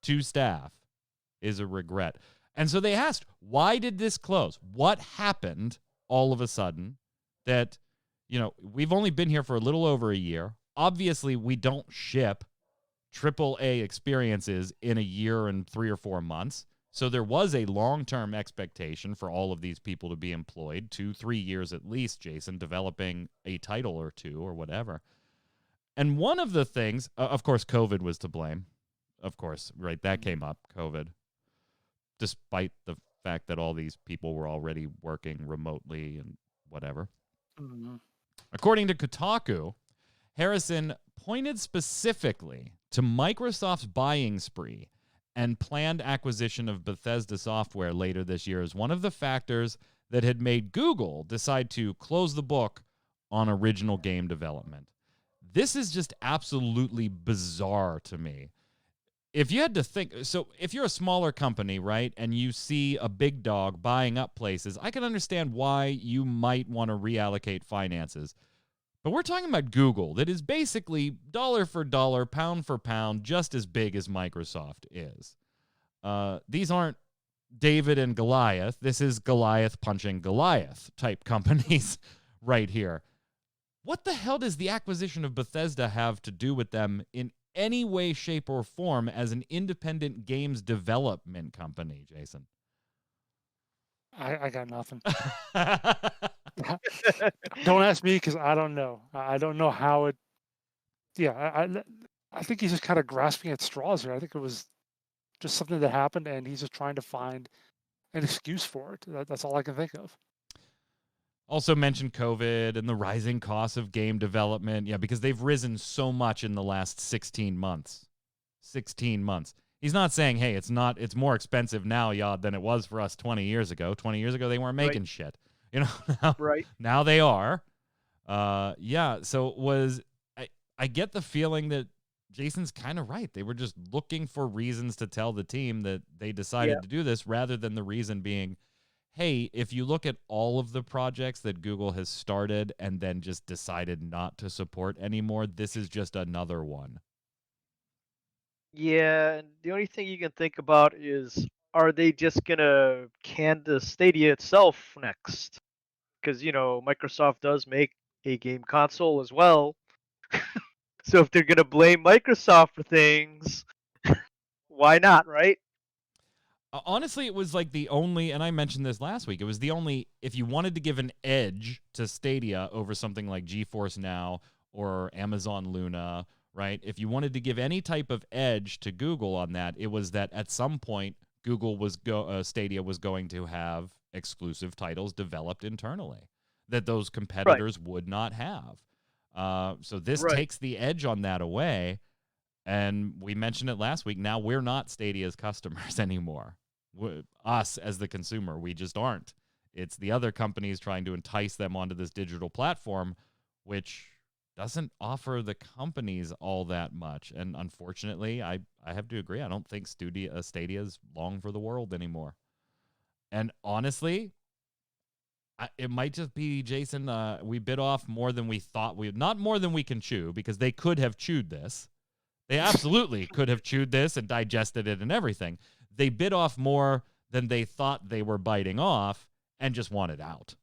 Speaker 2: to staff, is a regret. And so they asked, why did this close? What happened all of a sudden that, we've only been here for a little over a year. Obviously, we don't ship AAA experiences in a year and 3 or 4 months. So there was a long-term expectation for all of these people to be employed, 2-3 years at least, Jason, developing a title or two or whatever. And one of the things, of course, COVID was to blame. Of course, right? That came up, COVID, despite the fact that all these people were already working remotely and whatever. According to Kotaku, Harrison pointed specifically to Microsoft's buying spree and planned acquisition of Bethesda software later this year as one of the factors that had made Google decide to close the book on original game development. This is just absolutely bizarre to me. If you had to think, so if you're a smaller company, right, and you see a big dog buying up places, I can understand why you might want to reallocate finances. But we're talking about Google that is basically dollar for dollar, pound for pound, just as big as Microsoft is. These aren't David and Goliath. This is Goliath punching Goliath type companies right here. What the hell does the acquisition of Bethesda have to do with them in any way, shape, or form as an independent games development company, Jason?
Speaker 3: I got nothing. Don't ask me because I don't know. I don't know how it. Yeah, I think he's just kind of grasping at straws here. I think it was just something that happened, and he's just trying to find an excuse for it. That's all I can think of.
Speaker 2: Also mentioned COVID and the rising costs of game development. Yeah, because they've risen so much in the last 16 months. 16 months. He's not saying, hey, it's more expensive now, Yod, than it was for us 20 years ago. 20 years ago, they weren't making shit. Now they are. So I get the feeling that Jason's kind of right. They were just looking for reasons to tell the team that they decided to do this rather than the reason being, hey, if you look at all of the projects that Google has started and then just decided not to support anymore, this is just another one.
Speaker 4: Yeah, and the only thing you can think about is, are they just gonna can the Stadia itself next? Because Microsoft does make a game console as well. So if they're gonna blame Microsoft for things, why not, right?
Speaker 2: Honestly, it was like the only, and I mentioned this last week, it was the only, if you wanted to give an edge to Stadia over something like GeForce Now or Amazon Luna, right? If you wanted to give any type of edge to Google on that, it was that at some point Stadia was going to have exclusive titles developed internally that those competitors would not have. So this takes the edge on that away. And we mentioned it last week. Now we're not Stadia's customers anymore. Us as the consumer, we just aren't. It's the other companies trying to entice them onto this digital platform, which doesn't offer the companies all that much. And unfortunately, I have to agree. I don't think Stadia is long for the world anymore. And honestly, it might just be, Jason, we bit off more than we thought not more than we can chew, because they could have chewed this. They absolutely could have chewed this and digested it and everything. They bit off more than they thought they were biting off and just wanted out.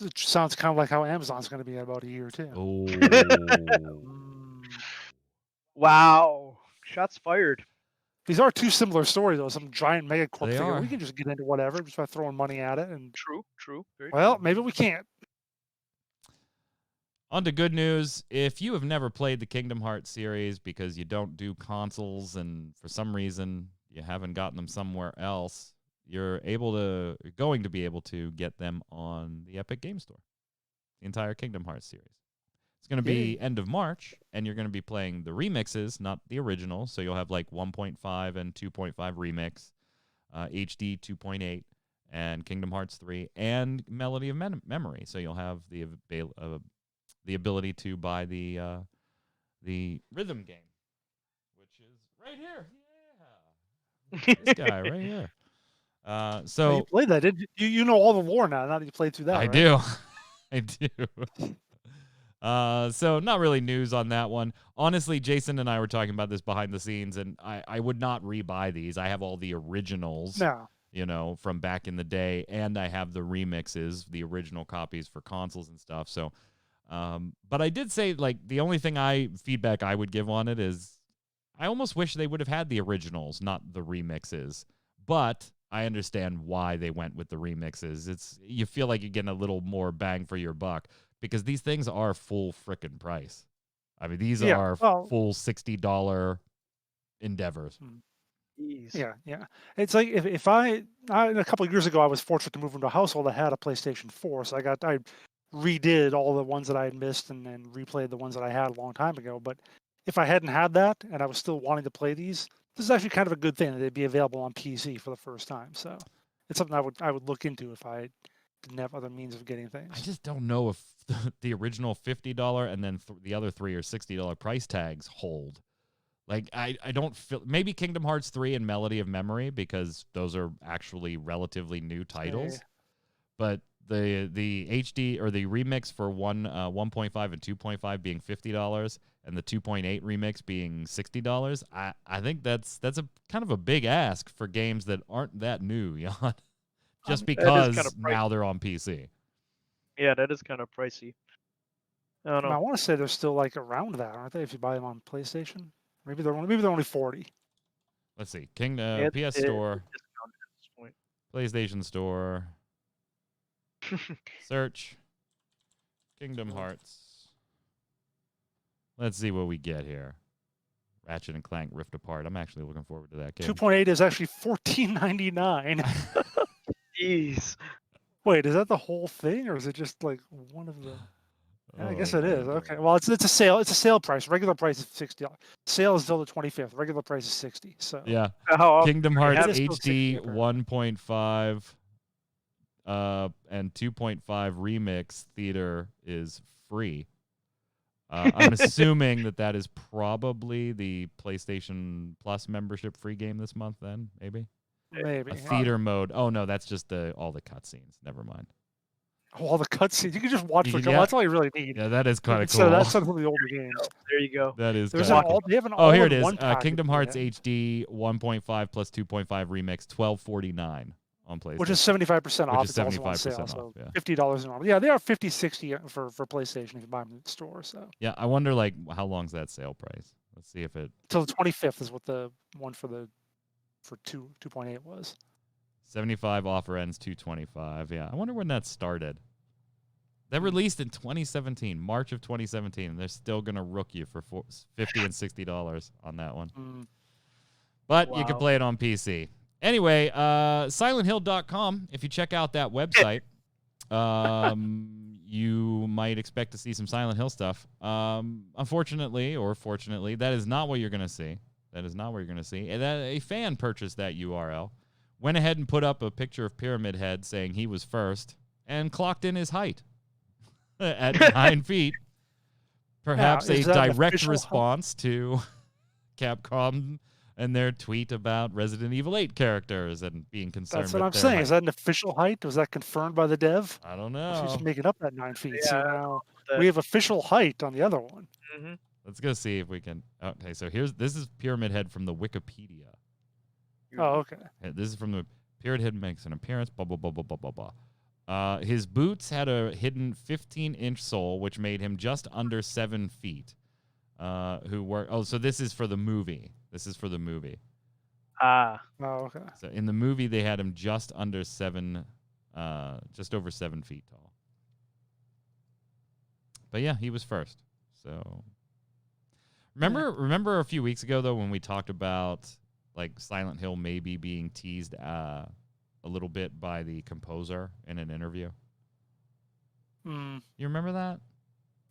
Speaker 3: It sounds kind of like how Amazon's going to be in about a year, too.
Speaker 2: Oh.
Speaker 4: Wow. Shots fired.
Speaker 3: These are two similar stories, though. Some giant megacorp
Speaker 2: They
Speaker 3: figure.
Speaker 2: are.
Speaker 3: We can just get into whatever just by throwing money at it. And
Speaker 4: True. Very
Speaker 3: well,
Speaker 4: true.
Speaker 3: maybe we can't.
Speaker 2: On to good news. If you have never played the Kingdom Hearts series because you don't do consoles and for some reason you haven't gotten them somewhere else, you're going to be able to get them on the Epic Game Store. The entire Kingdom Hearts series. It's going to be end of March, and you're going to be playing the remixes, not the original. So you'll have like 1.5 and 2.5 remix, HD 2.8, and Kingdom Hearts 3, and Melody of Memory. So you'll have the ability to buy the rhythm game, which is right here. Yeah. This guy right here.
Speaker 3: Oh, you
Speaker 2: So
Speaker 3: played that, did you? You know all the lore now. Now that you played through that,
Speaker 2: I
Speaker 3: right?
Speaker 2: do. I do. So not really news on that one. Honestly, Jason and I were talking about this behind the scenes, and I would not rebuy these. I have all the originals,
Speaker 3: No.
Speaker 2: from back in the day, and I have the remixes, the original copies for consoles and stuff. So, but I did say, like, the only feedback I would give on it is I almost wish they would have had the originals, not the remixes. But I understand why they went with the remixes. You feel like you're getting a little more bang for your buck because these things are full frickin' price. I mean, these are full $60 endeavors.
Speaker 4: Jeez.
Speaker 3: Yeah. It's like if I a couple of years ago, I was fortunate to move into a household that had a PlayStation 4, so I redid all the ones that I had missed and then replayed the ones that I had a long time ago. But if I hadn't had that and I was still wanting to play these, this is actually kind of a good thing that they'd be available on PC for the first time. So it's something I would look into if I didn't have other means of getting things.
Speaker 2: I just don't know if the original $50 and then the other three or $60 price tags hold. Like, I don't feel... Maybe Kingdom Hearts 3 and Melody of Memory, because those are actually relatively new titles. But the HD or the remix for 1.5 and 2.5 being $50 and the 2.8 remix being $60, I think that's a kind of a big ask for games that aren't that new, Jan. Just because now they're on PC.
Speaker 4: Yeah, that is kind of pricey. I don't know.
Speaker 3: I want to say they're still like around that, aren't they? If you buy them on PlayStation, maybe they're only 40.
Speaker 2: Let's see, PS Store, PlayStation Store, search Kingdom Hearts. Let's see what we get here. Ratchet and Clank Rift Apart. I'm actually looking forward to that game.
Speaker 3: 2.8 is actually $14.99.
Speaker 4: Jeez.
Speaker 3: Wait, is that the whole thing, or is it just like one of the? Yeah, I guess it is.
Speaker 2: God.
Speaker 3: Okay. Well, it's a sale. It's a sale price. Regular price is $60. Sale is till the 25th. Regular price is $60. So
Speaker 2: yeah.
Speaker 4: Oh,
Speaker 2: Kingdom Hearts
Speaker 3: It is still
Speaker 2: HD
Speaker 3: 60.
Speaker 2: 1.5 and 2.5 remix theater is free. I'm assuming that is probably the PlayStation Plus membership free game this month. Then maybe
Speaker 3: Maybe.
Speaker 2: a theater mode. Oh no, that's just all the cutscenes. Never mind.
Speaker 3: All the cutscenes. You can just watch the.
Speaker 2: Yeah.
Speaker 3: That's all you really need.
Speaker 2: Yeah, that is kind of
Speaker 3: Instead
Speaker 2: cool.
Speaker 3: of that's some of the older games.
Speaker 4: There you go.
Speaker 2: That is.
Speaker 3: There's
Speaker 2: kinda cool.
Speaker 3: they have an
Speaker 2: Oh, here it is.
Speaker 3: all-in-one package
Speaker 2: Kingdom Hearts
Speaker 3: for that,
Speaker 2: HD 1.5 plus 2.5 remix, $12.49 on PlayStation.
Speaker 3: which is 75% off.
Speaker 2: Which is
Speaker 3: It's also on
Speaker 2: 75%
Speaker 3: sale,
Speaker 2: off,
Speaker 3: so
Speaker 2: yeah.
Speaker 3: $50 normal. Yeah, they are $50, $60 for PlayStation if you buy them in the store. So
Speaker 2: Yeah, I wonder like how long's that sale price? Let's see if it.
Speaker 3: till the 25th is what the one for 2.8 was.
Speaker 2: 75 offer ends 225. Yeah, I wonder when that started. That released in 2017, March of 2017, and they're still gonna rook you for $50 and $60 on that one. But you can play it on PC. Anyway, SilentHill.com. If you check out that website, you might expect to see some Silent Hill stuff. Unfortunately, or fortunately, that is not what you're gonna see. That is not what you're gonna see. And a fan purchased that URL, went ahead and put up a picture of Pyramid Head saying he was first, and clocked in his height at 9 feet. Perhaps a direct response to Capcom and their tweet about Resident Evil 8 characters and being concerned.
Speaker 3: That's what I'm saying.
Speaker 2: Height.
Speaker 3: Is that an official height? Was that confirmed by the dev?
Speaker 2: I don't know.
Speaker 3: She's making up that 9 feet.
Speaker 4: Yeah,
Speaker 3: So now we have official height on the other one.
Speaker 4: Mm-hmm.
Speaker 2: Let's go see if we can. Okay, so this is Pyramid Head from the Wikipedia.
Speaker 3: Oh, okay.
Speaker 2: This is from the Pyramid Head makes an appearance. Blah blah blah blah blah blah blah. His boots had a hidden 15-inch sole, which made him just under 7 feet. So this is for the movie.
Speaker 3: Oh, okay.
Speaker 2: So in the movie, they had him just under just over 7 feet tall. But yeah, he was first. So remember a few weeks ago though when we talked about like Silent Hill maybe being teased a little bit by the composer in an interview. You remember that?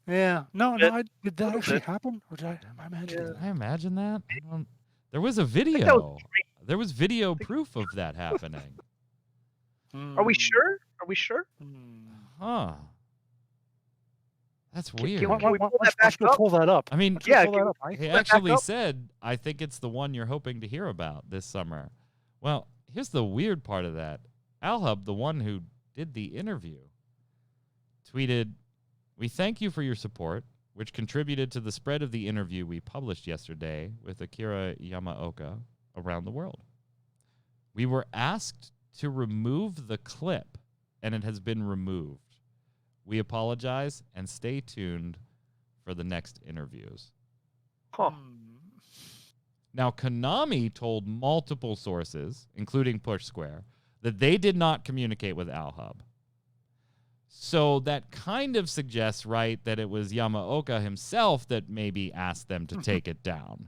Speaker 3: Yeah. No. Did that actually happen? Or did I imagine it?
Speaker 2: Did I imagine that? There was a video. There was video proof of that happening.
Speaker 4: Are we sure?
Speaker 2: Huh. That's weird.
Speaker 4: Can we pull that back
Speaker 3: Let's
Speaker 4: up?
Speaker 3: pull that up.
Speaker 2: I mean,
Speaker 3: Let's pull that up, Mike.
Speaker 2: he actually said, I think it's the one you're hoping to hear about this summer. Well, here's the weird part of that. Alhub, the one who did the interview, tweeted, "We thank you for your support, which contributed to the spread of the interview we published yesterday with Akira Yamaoka around the world. We were asked to remove the clip, and it has been removed. We apologize and stay tuned for the next interviews."
Speaker 4: Huh.
Speaker 2: Now, Konami told multiple sources, including Push Square, that they did not communicate with Alhub. So that kind of suggests, right, that it was Yamaoka himself that maybe asked them to take it down.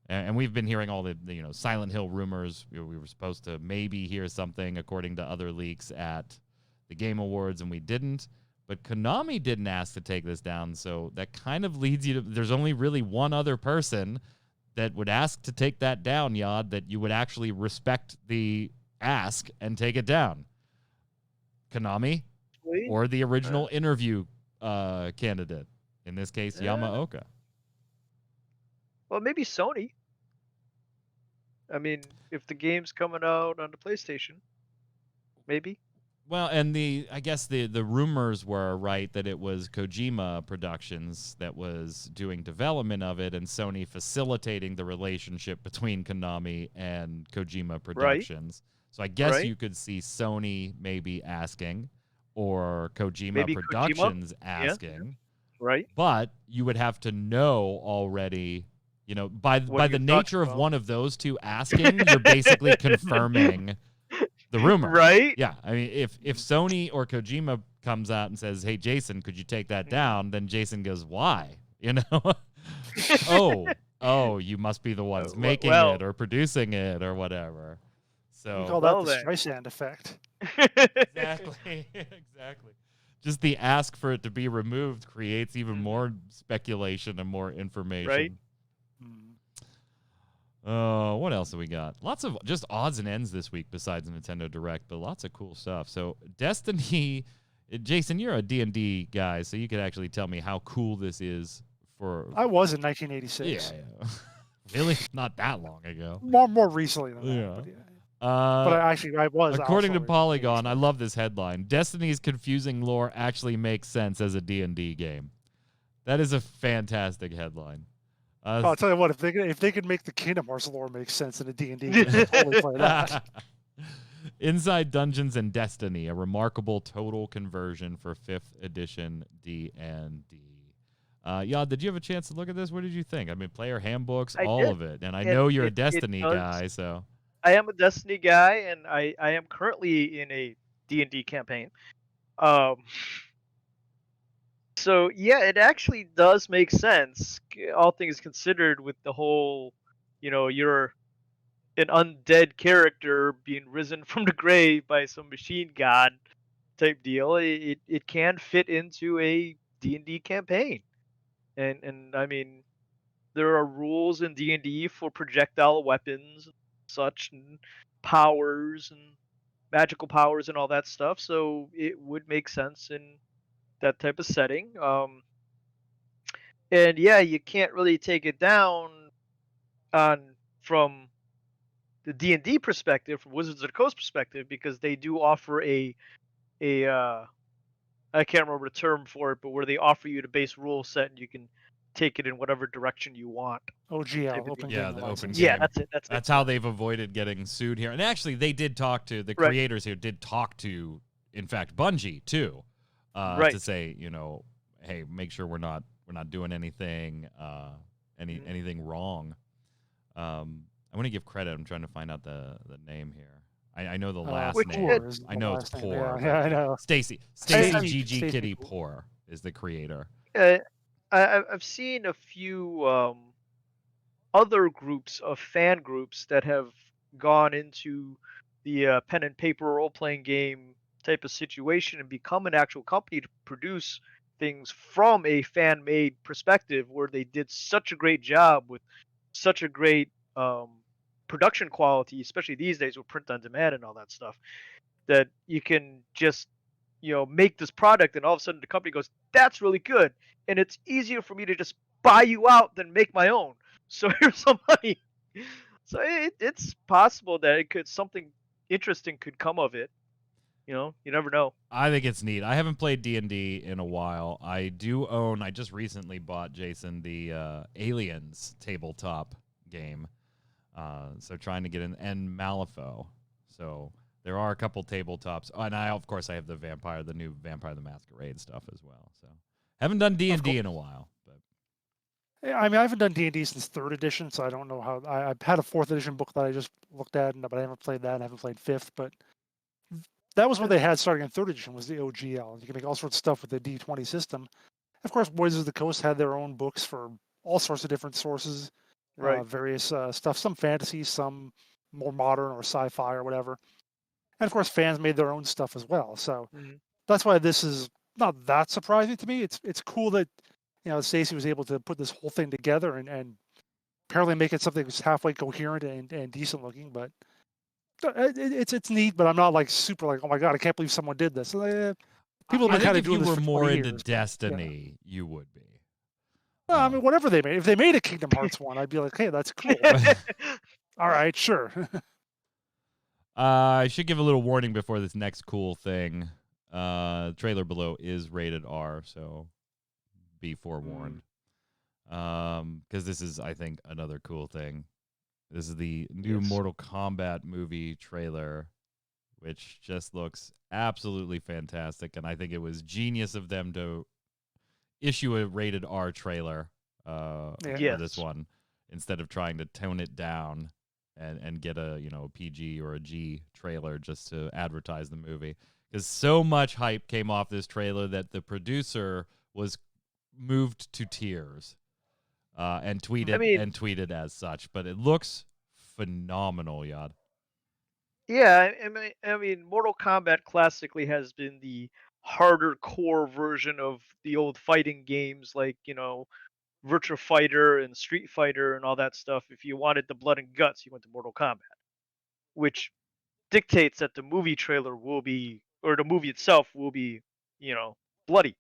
Speaker 2: And we've been hearing all the Silent Hill rumors. We were supposed to maybe hear something according to other leaks at the Game Awards, and we didn't. But Konami didn't ask to take this down, so that kind of leads you to... There's only really one other person that would ask to take that down, Yod, that you would actually respect the ask and take it down. Konami or the original interview candidate. In this case, Yamaoka.
Speaker 4: Well, maybe Sony. I mean, if the game's coming out on the PlayStation, maybe.
Speaker 2: Well, and I guess the rumors were, right, that it was Kojima Productions that was doing development of it and Sony facilitating the relationship between Konami and Kojima Productions. Right. So I guess you could see Sony maybe asking or Kojima
Speaker 4: maybe
Speaker 2: Productions
Speaker 4: Kojima?
Speaker 2: asking.
Speaker 4: Yeah. Right.
Speaker 2: But you would have to know already, by the nature of one of those two asking, you're basically confirming the rumor.
Speaker 4: Right?
Speaker 2: Yeah. I mean, if Sony or Kojima comes out and says, "Hey, Jason, could you take that down?" Then Jason goes, "Why?" Oh, you must be the ones making it or producing it or whatever. So
Speaker 3: we call that the Streisand effect.
Speaker 2: Exactly. Just the ask for it to be removed creates even more speculation and more information.
Speaker 4: Right.
Speaker 2: What else have we got? Lots of just odds and ends this week besides Nintendo Direct, but lots of cool stuff. So Destiny, Jason, you're a D&D guy, so you could actually tell me how cool this is for...
Speaker 3: I was in 1986.
Speaker 2: Yeah. Really? Not that long ago.
Speaker 3: More recently than that. But yeah. I was.
Speaker 2: According to Polygon, I love this headline. Destiny's confusing lore actually makes sense as a D&D game. That is a fantastic headline.
Speaker 3: I'll tell you what, if they could make the Kingdom Hearts lore make sense in a D&D game, I'd totally play that.
Speaker 2: Inside Dungeons and Destiny, a remarkable total conversion for 5th edition D&D. Yod, did you have a chance to look at this? What did you think? I mean, player handbooks, all of it. And I know you're a Destiny guy, so...
Speaker 4: I am a Destiny guy, and I am currently in a D&D campaign. So, yeah, it actually does make sense, all things considered, with the whole, you're an undead character being risen from the grave by some machine god type deal. It can fit into a D&D campaign. And I mean, there are rules in D&D for projectile weapons and such, and powers and magical powers and all that stuff, so it would make sense in that type of setting. And yeah, you can't really take it down from the D&D perspective, from Wizards of the Coast perspective, because they do offer a I can't remember the term for it, but where they offer you the base rule set and you can take it in whatever direction you want.
Speaker 3: OGL, open game.
Speaker 2: The open game.
Speaker 4: Yeah, that's it.
Speaker 2: That's how they've avoided getting sued here. And actually, they did talk to the creators here. Did talk to, in fact, Bungie too, to say, hey, make sure we're not doing anything anything wrong. I want to give credit. I'm trying to find out the name here. I know the last name. I know it's Poor.
Speaker 3: Yeah, I know.
Speaker 2: Stacy GG Kitty Poor is the creator.
Speaker 4: I've seen a few other groups of fan groups that have gone into the pen and paper role-playing game type of situation and become an actual company to produce things from a fan-made perspective, where they did such a great job with such a great production quality, especially these days with print on demand and all that stuff, that you can just make this product and all of a sudden the company goes, "That's really good, and it's easier for me to just buy you out than make my own, so here's some money." So it's possible that something interesting could come of it. You never know.
Speaker 2: I think it's neat. I haven't played D&D in a while. I do own. I just recently bought Jason the Aliens tabletop game. So trying to get in, and Malifaux. So there are a couple tabletops. Oh, and of course I have the new Vampire the Masquerade stuff as well. So haven't done D&D in a while. But
Speaker 3: Yeah, I mean, I haven't done D&D since 3rd edition, so I don't know how. I've had a 4th edition book that I just looked at, but I haven't played that. And I haven't played 5th, but that was what they had starting in 3rd edition, was the OGL. You can make all sorts of stuff with the D20 system. Of course, Wizards of the Coast had their own books for all sorts of different sources,
Speaker 4: Right.
Speaker 3: various stuff, some fantasy, some more modern or sci-fi or whatever. And of course, fans made their own stuff as well. So that's why this is not that surprising to me. It's cool that Stacy was able to put this whole thing together and apparently make it something that's halfway coherent and decent looking. But it's neat. But I'm not like super like, oh my god, I can't believe someone did this. People have been kind of doing this for 20 years.
Speaker 2: If you were more into Destiny, you would be.
Speaker 3: Well, I mean, whatever they made. If they made a Kingdom Hearts one, I'd be like, hey, that's cool. All right, sure.
Speaker 2: I should give a little warning before this next cool thing. Trailer below is rated R, so be forewarned. Because this is, I think, another cool thing. This is the new Mortal Kombat movie trailer, which just looks absolutely fantastic, and I think it was genius of them to issue a rated R trailer for this one instead of trying to tone it down and get a PG or a G trailer just to advertise the movie, because so much hype came off this trailer that the producer was moved to tears and tweeted as such. But it looks phenomenal, Yad.
Speaker 4: Yeah, I mean, Mortal Kombat classically has been the harder core version of the old fighting games, like Virtua Fighter and Street Fighter and all that stuff. If you wanted the blood and guts, you went to Mortal Kombat, which dictates that the movie trailer will be, or the movie itself will be, bloody.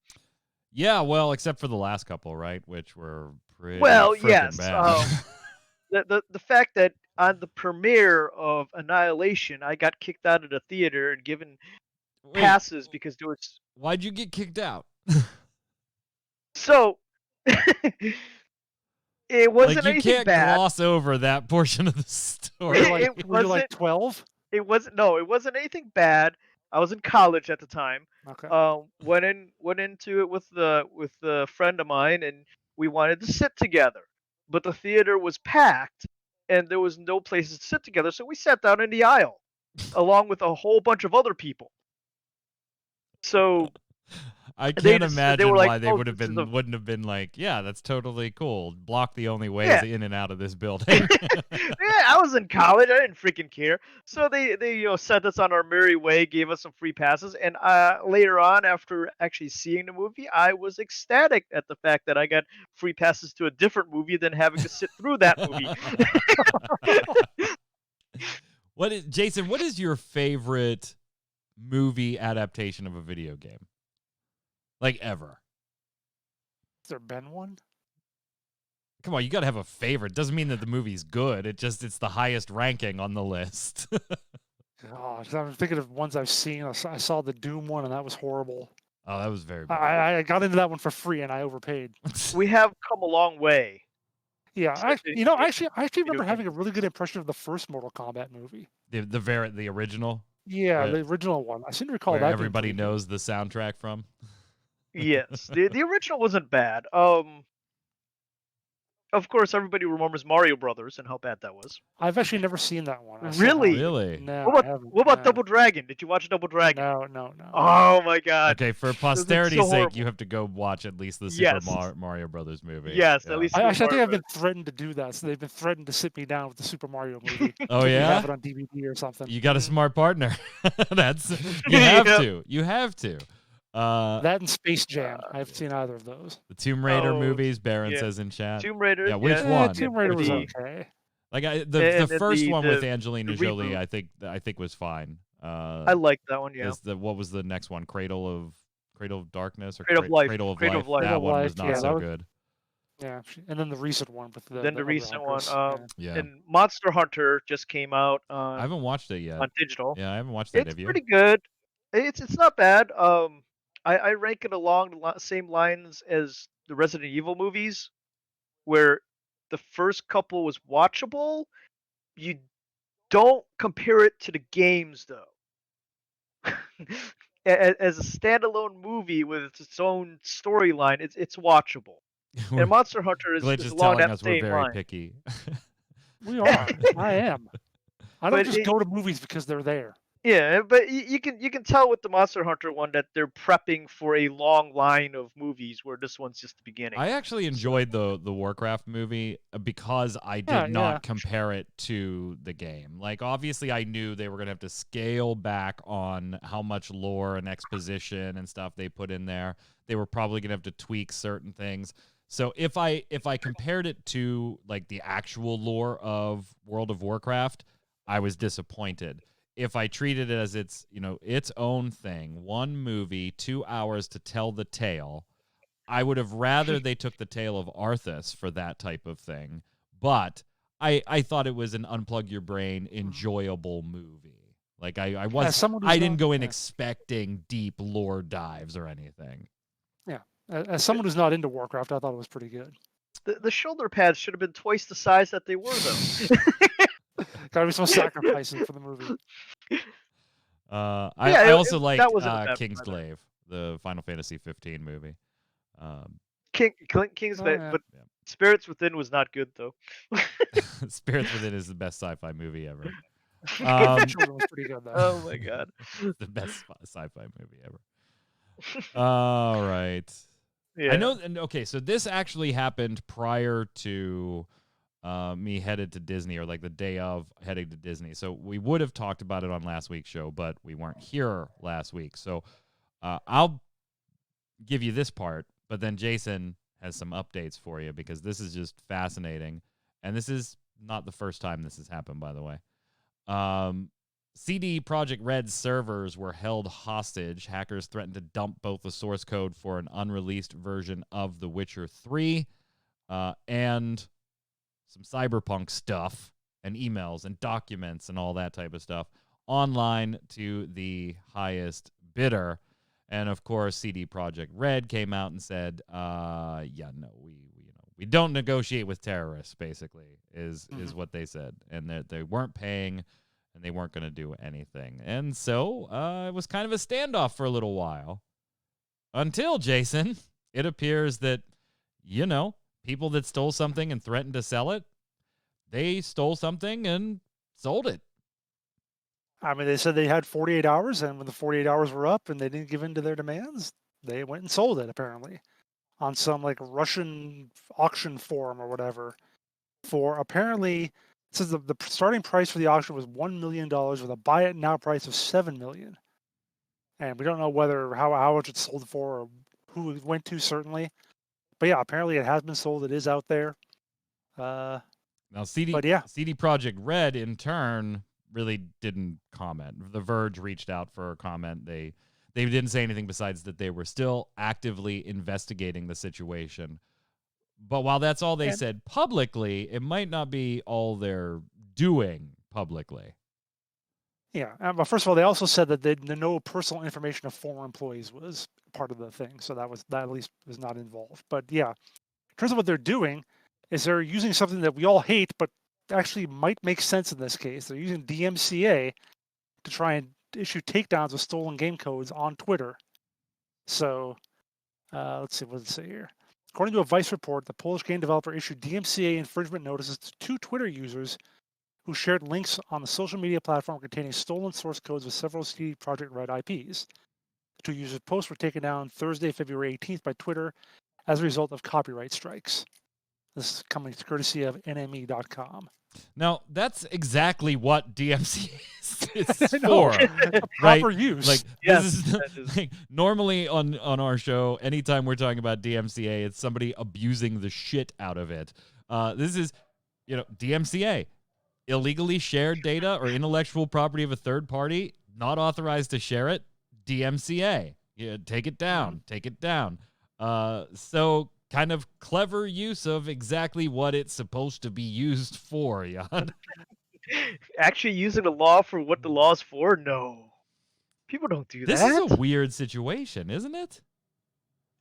Speaker 2: Yeah, well, except for the last couple, right? Which were pretty
Speaker 4: yes.
Speaker 2: bad.
Speaker 4: The fact that on the premiere of Annihilation, I got kicked out of the theater and given passes because there was.
Speaker 2: Why'd you get kicked out?
Speaker 4: So it wasn't
Speaker 2: like, you
Speaker 4: anything
Speaker 2: can't
Speaker 4: bad.
Speaker 2: Gloss over that portion of the story.
Speaker 3: Were you like 12?
Speaker 4: It wasn't anything bad. I was in college at the time.
Speaker 3: Okay.
Speaker 4: Went into it with a friend of mine, and we wanted to sit together, but the theater was packed, and there was no places to sit together, so we sat down in the aisle, along with a whole bunch of other people. So
Speaker 2: I can't imagine why they wouldn't have been like, yeah, that's totally cool. Block the only ways in and out of this building.
Speaker 4: Yeah, I was in college. I didn't freaking care. So they sent us on our merry way, gave us some free passes, and later on, after actually seeing the movie, I was ecstatic at the fact that I got free passes to a different movie than having to sit through that movie.
Speaker 2: Jason, what is your favorite movie adaptation of a video game? Like, ever.
Speaker 3: Has there been one?
Speaker 2: Come on, you gotta have a favorite. Doesn't mean that the movie's good. It's the highest ranking on the list.
Speaker 3: Gosh, I'm thinking of ones I've seen. I saw the Doom one, and that was horrible.
Speaker 2: Oh, that was very bad.
Speaker 3: I got into that one for free, and I overpaid.
Speaker 4: We have come a long way.
Speaker 3: Yeah, I actually remember having a really good impression of the first Mortal Kombat movie.
Speaker 2: The original?
Speaker 3: Yeah, the original one. I seem to recall
Speaker 2: where
Speaker 3: that.
Speaker 2: Everybody knows the soundtrack from.
Speaker 4: Yes, the original wasn't bad. Of course, everybody remembers Mario Brothers and how bad that was.
Speaker 3: I've actually never seen that one.
Speaker 2: Really?
Speaker 3: No.
Speaker 4: What about Double Dragon? Did you watch Double Dragon?
Speaker 3: No.
Speaker 4: Oh my god.
Speaker 2: Okay, for posterity's sake, you have to go watch at least the Super Mario Brothers movie.
Speaker 4: Yes, at least.
Speaker 3: I think I've been threatened to do that. So they've been threatened to sit me down with the Super Mario movie.
Speaker 2: Oh yeah.
Speaker 3: Have it on DVD or something.
Speaker 2: You got a smart partner. You have to.
Speaker 3: That and Space Jam. I haven't seen either of those.
Speaker 2: The Tomb Raider movies, Baron says in chat.
Speaker 4: Tomb Raider.
Speaker 2: Yeah, which one?
Speaker 3: Tomb Raider was okay.
Speaker 2: Like the first one with Angelina Jolie, I think was fine.
Speaker 4: I liked that one. Yeah.
Speaker 2: What was the next one? Cradle of Darkness or
Speaker 4: Cradle of Life.
Speaker 2: Cradle of Life. That one was not so good.
Speaker 3: Yeah, and then the recent one with the
Speaker 4: Then the
Speaker 3: other
Speaker 4: recent one,
Speaker 3: hunters. Yeah.
Speaker 2: Yeah.
Speaker 4: and Monster Hunter just came out
Speaker 2: I haven't
Speaker 4: on
Speaker 2: watched it yet.
Speaker 4: digital.
Speaker 2: Yeah, I haven't watched that.
Speaker 4: It's
Speaker 2: Have you?
Speaker 4: pretty good. It's not bad. I rank it along the same lines as the Resident Evil movies, where the first couple was watchable. You don't compare it to the games though. As a standalone movie with its own storyline, it's watchable. And Monster Hunter
Speaker 2: Glitch
Speaker 4: is
Speaker 2: is
Speaker 4: along
Speaker 2: telling
Speaker 4: that
Speaker 2: us we're
Speaker 4: same
Speaker 2: very
Speaker 4: line.
Speaker 2: picky.
Speaker 3: We are. I am. I don't
Speaker 4: But
Speaker 3: just go to movies because they're there.
Speaker 4: yeah, but you can tell with the Monster Hunter one that they're prepping for a long line of movies, where this one's just the beginning.
Speaker 2: I actually
Speaker 4: So
Speaker 2: enjoyed the Warcraft movie because I
Speaker 3: Yeah,
Speaker 2: did
Speaker 3: yeah.
Speaker 2: not compare it to the game. Like, obviously, I knew they were going to have to scale back on how much lore and exposition and stuff they put in there. They were probably going to have to tweak certain things. So if I compared it to like the actual lore of World of Warcraft, I was disappointed. If I treated it as its own thing, one movie, 2 hours to tell the tale, I would have rather they took the tale of Arthas for that type of thing. But I thought it was an unplug your brain, enjoyable movie. Like I didn't go in expecting deep lore dives or anything.
Speaker 3: Yeah. As someone who's not into Warcraft, I thought it was pretty good.
Speaker 4: the shoulder pads should have been twice the size that they were, though.
Speaker 3: Gotta be some sacrifices for the movie.
Speaker 2: I also liked
Speaker 4: that wasn't a bad
Speaker 2: Kingsglaive, the Final Fantasy 15 movie.
Speaker 4: Kingsglaive,
Speaker 3: yeah.
Speaker 4: but Spirits Within was not good though.
Speaker 2: Spirits Within is the best sci-fi movie ever.
Speaker 3: Children was pretty good though.
Speaker 4: Oh my god,
Speaker 2: the best sci-fi movie ever. All right.
Speaker 4: yeah.
Speaker 2: I know. And okay, so this actually happened prior to me headed to Disney, or like the day of heading to Disney. So we would have talked about it on last week's show, but we weren't here last week. So I'll give you this part, but then Jason has some updates for you because this is just fascinating. And this is not the first time this has happened, by the way. CD Projekt Red's servers were held hostage. Hackers threatened to dump both the source code for an unreleased version of The Witcher 3 and some cyberpunk stuff and emails and documents and all that type of stuff online to the highest bidder. And of course, CD Projekt Red came out and said, we don't negotiate with terrorists, basically, is what they said. And they weren't paying and they weren't going to do anything. And so it was kind of a standoff for a little while until, Jason, it appears that, people that stole something and threatened to sell it, they stole something and sold it.
Speaker 3: I mean, they said they had 48 hours, and when the 48 hours were up and they didn't give in to their demands, they went and sold it, apparently, on some like Russian auction forum or whatever. For apparently, it says the starting price for the auction was $1 million with a buy it now price of $7 million. And we don't know how much it's sold for or who it went to, certainly. But yeah, apparently it has been sold. It is out there.
Speaker 2: Now, CD Projekt Red, in turn, really didn't comment. The Verge reached out for a comment. They didn't say anything besides that they were still actively investigating the situation. But while that's all they said publicly, it might not be all they're doing publicly.
Speaker 3: Yeah, but first of all, they also said that the no personal information of former employees was part of the thing, so that at least was not involved. But yeah, in terms of what they're doing, is they're using something that we all hate, but actually might make sense in this case. They're using DMCA to try and issue takedowns of stolen game codes on Twitter. So let's see, what does it say here? According to a Vice report, the Polish game developer issued DMCA infringement notices to 2 Twitter users who shared links on the social media platform containing stolen source codes with several CD Projekt Red IPs. The 2 users' posts were taken down Thursday, February 18th by Twitter as a result of copyright strikes. This is coming courtesy of NME.com.
Speaker 2: Now, that's exactly what DMCA is for, right?
Speaker 3: Proper use.
Speaker 2: Like, this is like, normally on our show, anytime we're talking about DMCA, it's somebody abusing the shit out of it. This is, DMCA, illegally shared data or intellectual property of a third party, not authorized to share it, DMCA. Yeah, take it down. Take it down. So kind of clever use of exactly what it's supposed to be used for, Jan.
Speaker 4: Actually using the law for what the law's for? No. People don't do
Speaker 2: This
Speaker 4: that.
Speaker 2: is a weird situation, isn't it?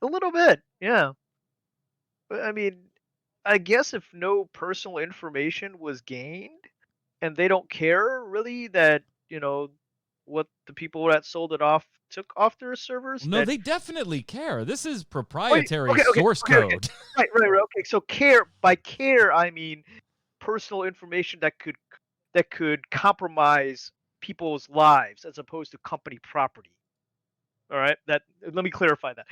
Speaker 4: A little bit, yeah. But I mean, I guess if no personal information was gained and they don't care really that, what the people that sold it off took off their servers,
Speaker 2: No,
Speaker 4: then
Speaker 2: they definitely care. This is
Speaker 4: wait,
Speaker 2: proprietary
Speaker 4: okay,
Speaker 2: source code.
Speaker 4: right. Okay, so by care I mean personal information that could compromise people's lives as opposed to company property. All right, let me clarify that.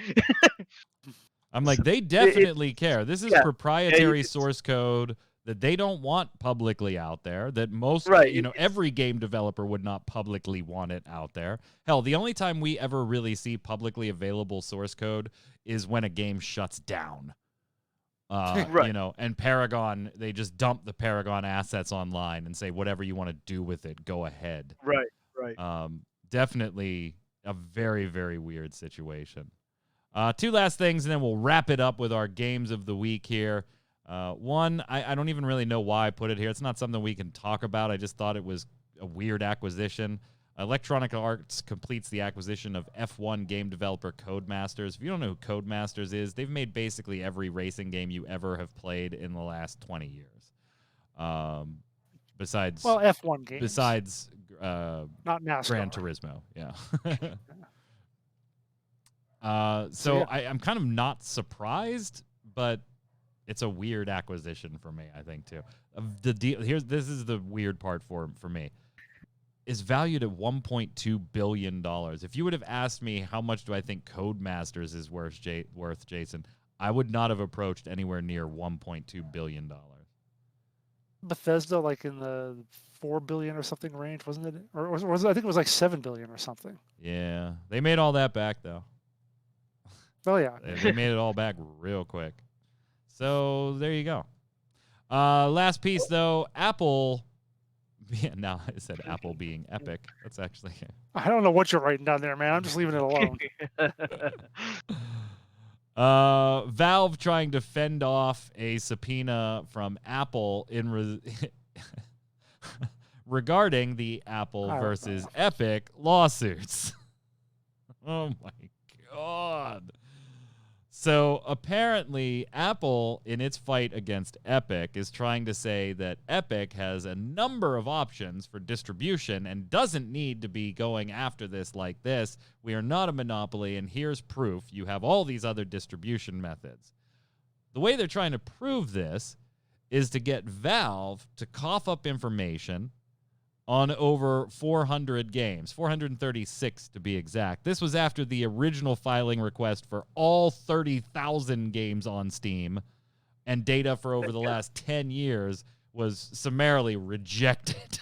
Speaker 2: I'm like, they
Speaker 4: It,
Speaker 2: definitely care. This is
Speaker 4: yeah,
Speaker 2: proprietary
Speaker 4: it's
Speaker 2: source code that they don't want publicly out there, that most,
Speaker 4: right.
Speaker 2: every game developer would not publicly want it out there. Hell, the only time we ever really see publicly available source code is when a game shuts down.
Speaker 4: Right.
Speaker 2: And Paragon, they just dump the Paragon assets online and say, whatever you want to do with it, go ahead.
Speaker 4: Right.
Speaker 2: Definitely a very, very weird situation. Two last things, and then we'll wrap it up with our games of the week here. One, I don't even really know why I put it here. It's not something we can talk about. I just thought it was a weird acquisition. Electronic Arts completes the acquisition of F1 game developer Codemasters. If you don't know who Codemasters is, they've made basically every racing game you ever have played in the last 20 years. Besides
Speaker 3: F1 games.
Speaker 2: Besides
Speaker 3: not NASCAR.
Speaker 2: Gran Turismo, yeah.
Speaker 3: So yeah.
Speaker 2: I'm kind of not surprised, but it's a weird acquisition for me, I think, too. The deal this is the weird part for me. Is valued at $1.2 billion. If you would have asked me how much do I think Codemasters is worth, Jason, I would not have approached anywhere near $1.2 billion.
Speaker 3: Bethesda, like in the 4 billion or something range, wasn't it? Or was it, I think it was like 7 billion or something.
Speaker 2: Yeah, they made all that back though.
Speaker 3: Oh yeah,
Speaker 2: they made it all back real quick. So there you go. Last piece though, Apple. Yeah, now I said Apple being epic. That's actually.
Speaker 3: I don't know what you're writing down there, man. I'm just leaving it alone.
Speaker 2: Valve trying to fend off a subpoena from Apple regarding the Apple versus Epic lawsuits. Oh my God. So apparently Apple, in its fight against Epic, is trying to say that Epic has a number of options for distribution and doesn't need to be going after this like this. We are not a monopoly, and here's proof. You have all these other distribution methods. The way they're trying to prove this is to get Valve to cough up information on over 400 games, 436 to be exact. This was after the original filing request for all 30,000 games on Steam, and data for over the last 10 years was summarily rejected.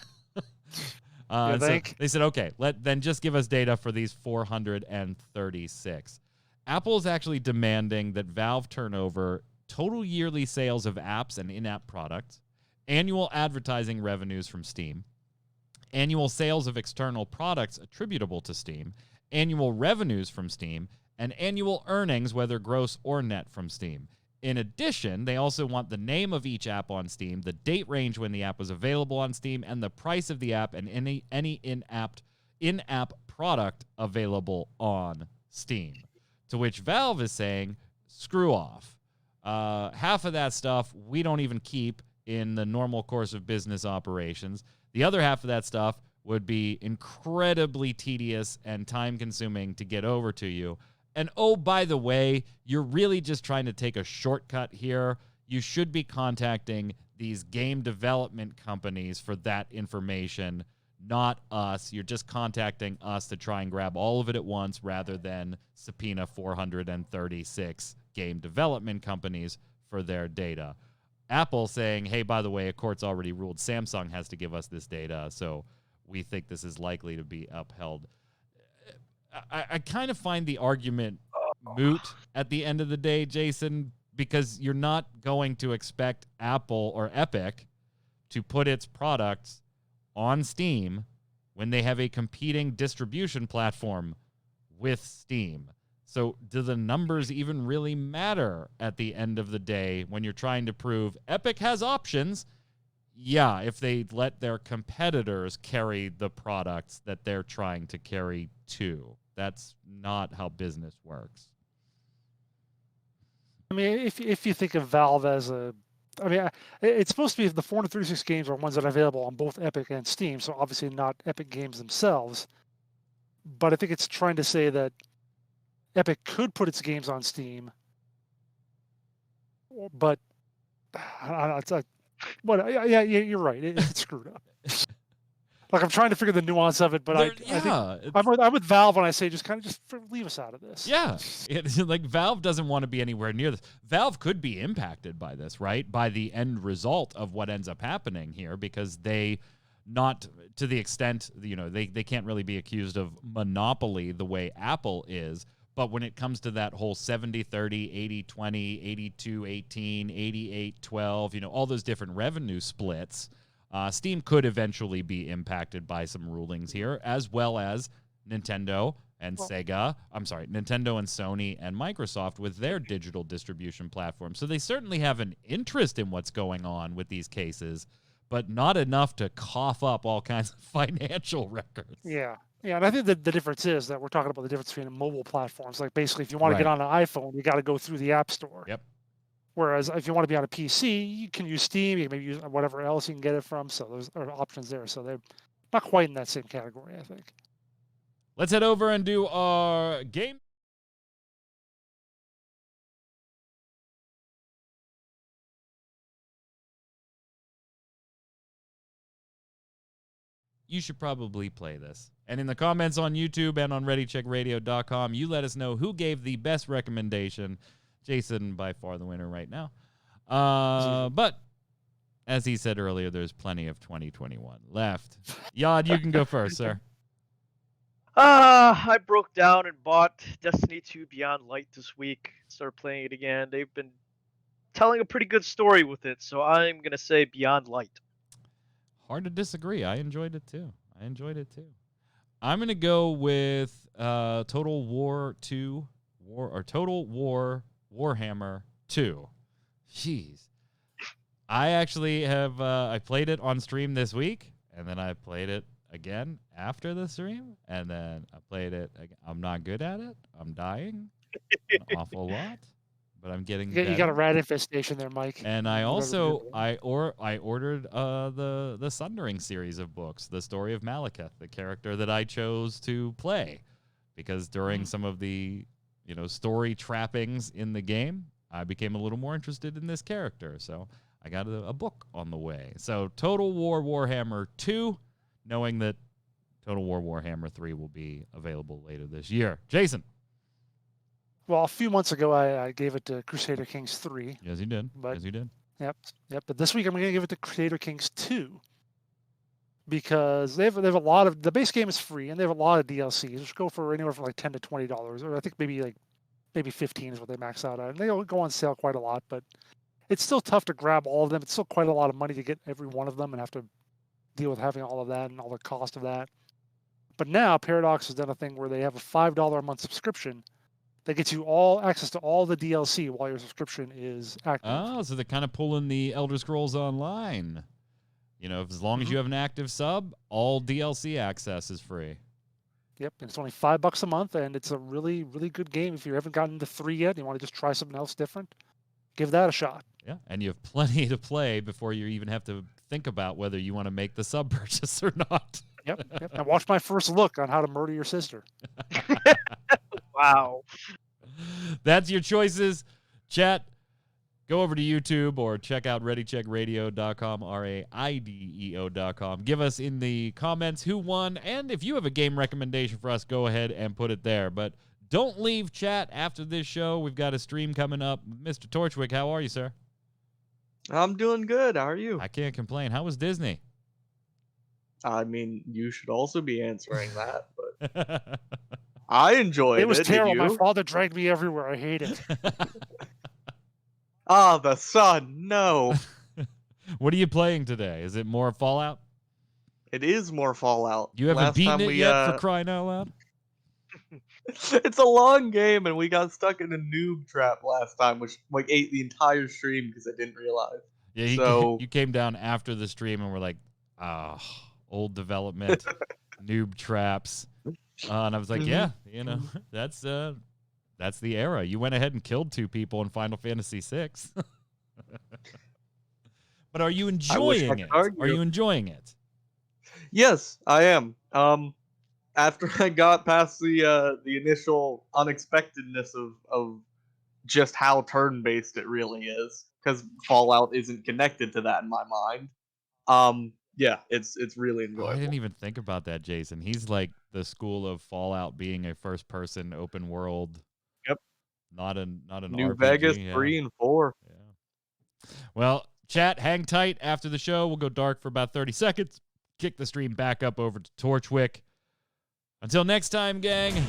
Speaker 2: So they said, okay, then just give us data for these 436. Apple's actually demanding that Valve turn over total yearly sales of apps and in-app products, annual advertising revenues from Steam, annual sales of external products attributable to Steam, annual revenues from Steam, and annual earnings, whether gross or net, from Steam. In addition, they also want the name of each app on Steam, the date range when the app was available on Steam, and the price of the app and any in-app product available on Steam. To which Valve is saying, screw off. Half of that stuff we don't even keep in the normal course of business operations. The other half of that stuff would be incredibly tedious and time-consuming to get over to you. And oh, by the way, you're really just trying to take a shortcut here. You should be contacting these game development companies for that information, not us. You're just contacting us to try and grab all of it at once rather than subpoena 436 game development companies for their data. Apple saying, hey, by the way, a court's already ruled Samsung has to give us this data, so we think this is likely to be upheld. I kind of find the argument moot at the end of the day, Jason, because you're not going to expect Apple or Epic to put its products on Steam when they have a competing distribution platform with Steam. So do the numbers even really matter at the end of the day when you're trying to prove Epic has options? Yeah, if they let their competitors carry the products that they're trying to carry too. That's not how business works.
Speaker 3: I mean, if you think of Valve as it's supposed to be the 436 games are ones that are available on both Epic and Steam, so obviously not Epic games themselves. But I think it's trying to say that Epic could put its games on Steam, but it's like, yeah, you're right. It's screwed up. Like I'm trying to figure the nuance of it, but I think I'm with Valve when I say just leave us out of this.
Speaker 2: Yeah, like Valve doesn't want to be anywhere near this. Valve could be impacted by this, right? By the end result of what ends up happening here, because they, not to the extent, they can't really be accused of monopoly the way Apple is. But when it comes to that whole 70-30, 80-20, 82-18, 88-12, all those different revenue splits, Steam could eventually be impacted by some rulings here, as well as Nintendo and Nintendo and Sony and Microsoft with their digital distribution platform. So they certainly have an interest in what's going on with these cases, but not enough to cough up all kinds of financial records.
Speaker 3: Yeah. Yeah, and I think that the difference is that we're talking about the difference between mobile platforms. Like basically, if you want to get on an iPhone, you got to go through the App Store.
Speaker 2: Yep.
Speaker 3: Whereas if you want to be on a PC, you can use Steam, you can maybe use whatever else you can get it from. So those are options there. So they're not quite in that same category, I think.
Speaker 2: Let's head over and do our game. You should probably play this. And in the comments on YouTube and on ReadyCheckRadio.com, you let us know who gave the best recommendation. Jason, by far the winner right now. But as he said earlier, there's plenty of 2021 left. Yod, you can go first, sir.
Speaker 4: I broke down and bought Destiny 2 Beyond Light this week. Started playing it again. They've been telling a pretty good story with it, so I'm going to say Beyond Light.
Speaker 2: Hard to disagree. I enjoyed it too. I'm going to go with Total War 2 Total War Warhammer 2. Jeez. I actually have I played it on stream this week, and then I played it again after the stream, and then I played it again. I'm not good at it. I'm dying an awful lot, but I'm getting better.
Speaker 3: You got a rat infestation there, Mike.
Speaker 2: And I also I ordered the Sundering series of books, the story of Malekith, the character that I chose to play, because during some of the story trappings in the game, I became a little more interested in this character. So I got a book on the way. So Total War Warhammer 2, knowing that Total War Warhammer 3 will be available later this year. Jason.
Speaker 3: Well, a few months ago, I gave it to Crusader Kings 3.
Speaker 2: Yes, you did.
Speaker 3: Yep. But this week, I'm going to give it to Crusader Kings 2. Because they have a lot of, the base game is free, and they have a lot of DLCs, which go for anywhere from like $10 to $20, or I think maybe 15 is what they max out at. And they go on sale quite a lot, but it's still tough to grab all of them. It's still quite a lot of money to get every one of them and have to deal with having all of that and all the cost of that. But now Paradox has done a thing where they have a $5 a month subscription that gets you all access to all the DLC while your subscription is active.
Speaker 2: Oh, so they're kind of pulling the Elder Scrolls Online. As long as you have an active sub, all DLC access is free.
Speaker 3: Yep, and it's only $5 a month, and it's a really, really good game. If you haven't gotten into 3 yet and you want to just try something else different, give that a shot.
Speaker 2: Yeah, and you have plenty to play before you even have to think about whether you want to make the sub purchase or not.
Speaker 3: Yep. And watch my first look on how to murder your sister.
Speaker 4: Wow.
Speaker 2: That's your choices. Chat, go over to YouTube or check out ReadyCheckRadio.com, RAIDEO.com. Give us in the comments who won, and if you have a game recommendation for us, go ahead and put it there. But don't leave chat after this show. We've got a stream coming up. Mr. Torchwick, how are you, sir?
Speaker 5: I'm doing good. How are you?
Speaker 2: I can't complain. How was Disney?
Speaker 5: I mean, you should also be answering that, but I enjoyed it.
Speaker 3: It was terrible.
Speaker 5: Did you?
Speaker 3: My father dragged me everywhere. I hate it.
Speaker 5: The sun. No.
Speaker 2: What are you playing today? Is it more Fallout?
Speaker 5: It is more Fallout.
Speaker 2: You haven't
Speaker 5: Last
Speaker 2: beaten
Speaker 5: time
Speaker 2: it yet, for crying out loud?
Speaker 5: It's a long game, and we got stuck in a noob trap last time, which like ate the entire stream because I didn't realize.
Speaker 2: Yeah, you came down after the stream and we're like, old development, noob traps. And I was like, yeah, that's the era. You went ahead and killed 2 people in Final Fantasy VI. But are you enjoying it? Are you enjoying it?
Speaker 5: Yes, I am. After I got past the initial unexpectedness of just how turn-based it really is, because Fallout isn't connected to that in my mind. Yeah, it's really enjoyable.
Speaker 2: I didn't even think about that, Jason. He's like the school of Fallout being a first-person open world.
Speaker 5: Yep.
Speaker 2: Not an
Speaker 5: New
Speaker 2: RPG.
Speaker 5: Vegas
Speaker 2: yeah.
Speaker 5: 3 and 4.
Speaker 2: Yeah. Well, chat, hang tight. After the show, we'll go dark for about 30 seconds. Kick the stream back up over to Torchwick. Until next time, gang.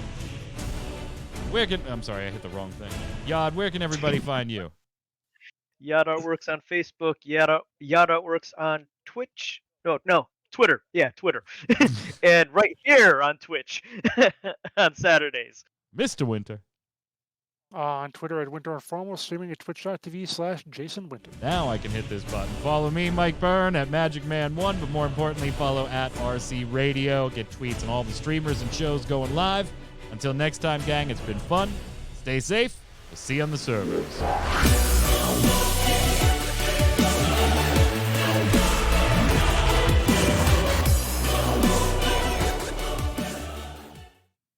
Speaker 2: I'm sorry, I hit the wrong thing. Yod, where can everybody find you?
Speaker 4: Yod Artworks on Facebook. Yod Artworks on Twitch. No, Twitter. Yeah, Twitter. And right here on Twitch on Saturdays.
Speaker 2: Mr. Winter.
Speaker 3: On Twitter at Winter Informal, streaming at twitch.tv/JasonWinter.
Speaker 2: Now I can hit this button. Follow me, Mike Byrne, at MagicMan1, but more importantly, follow at RC Radio. Get tweets and all the streamers and shows going live. Until next time, gang, it's been fun. Stay safe. We'll see you on the servers.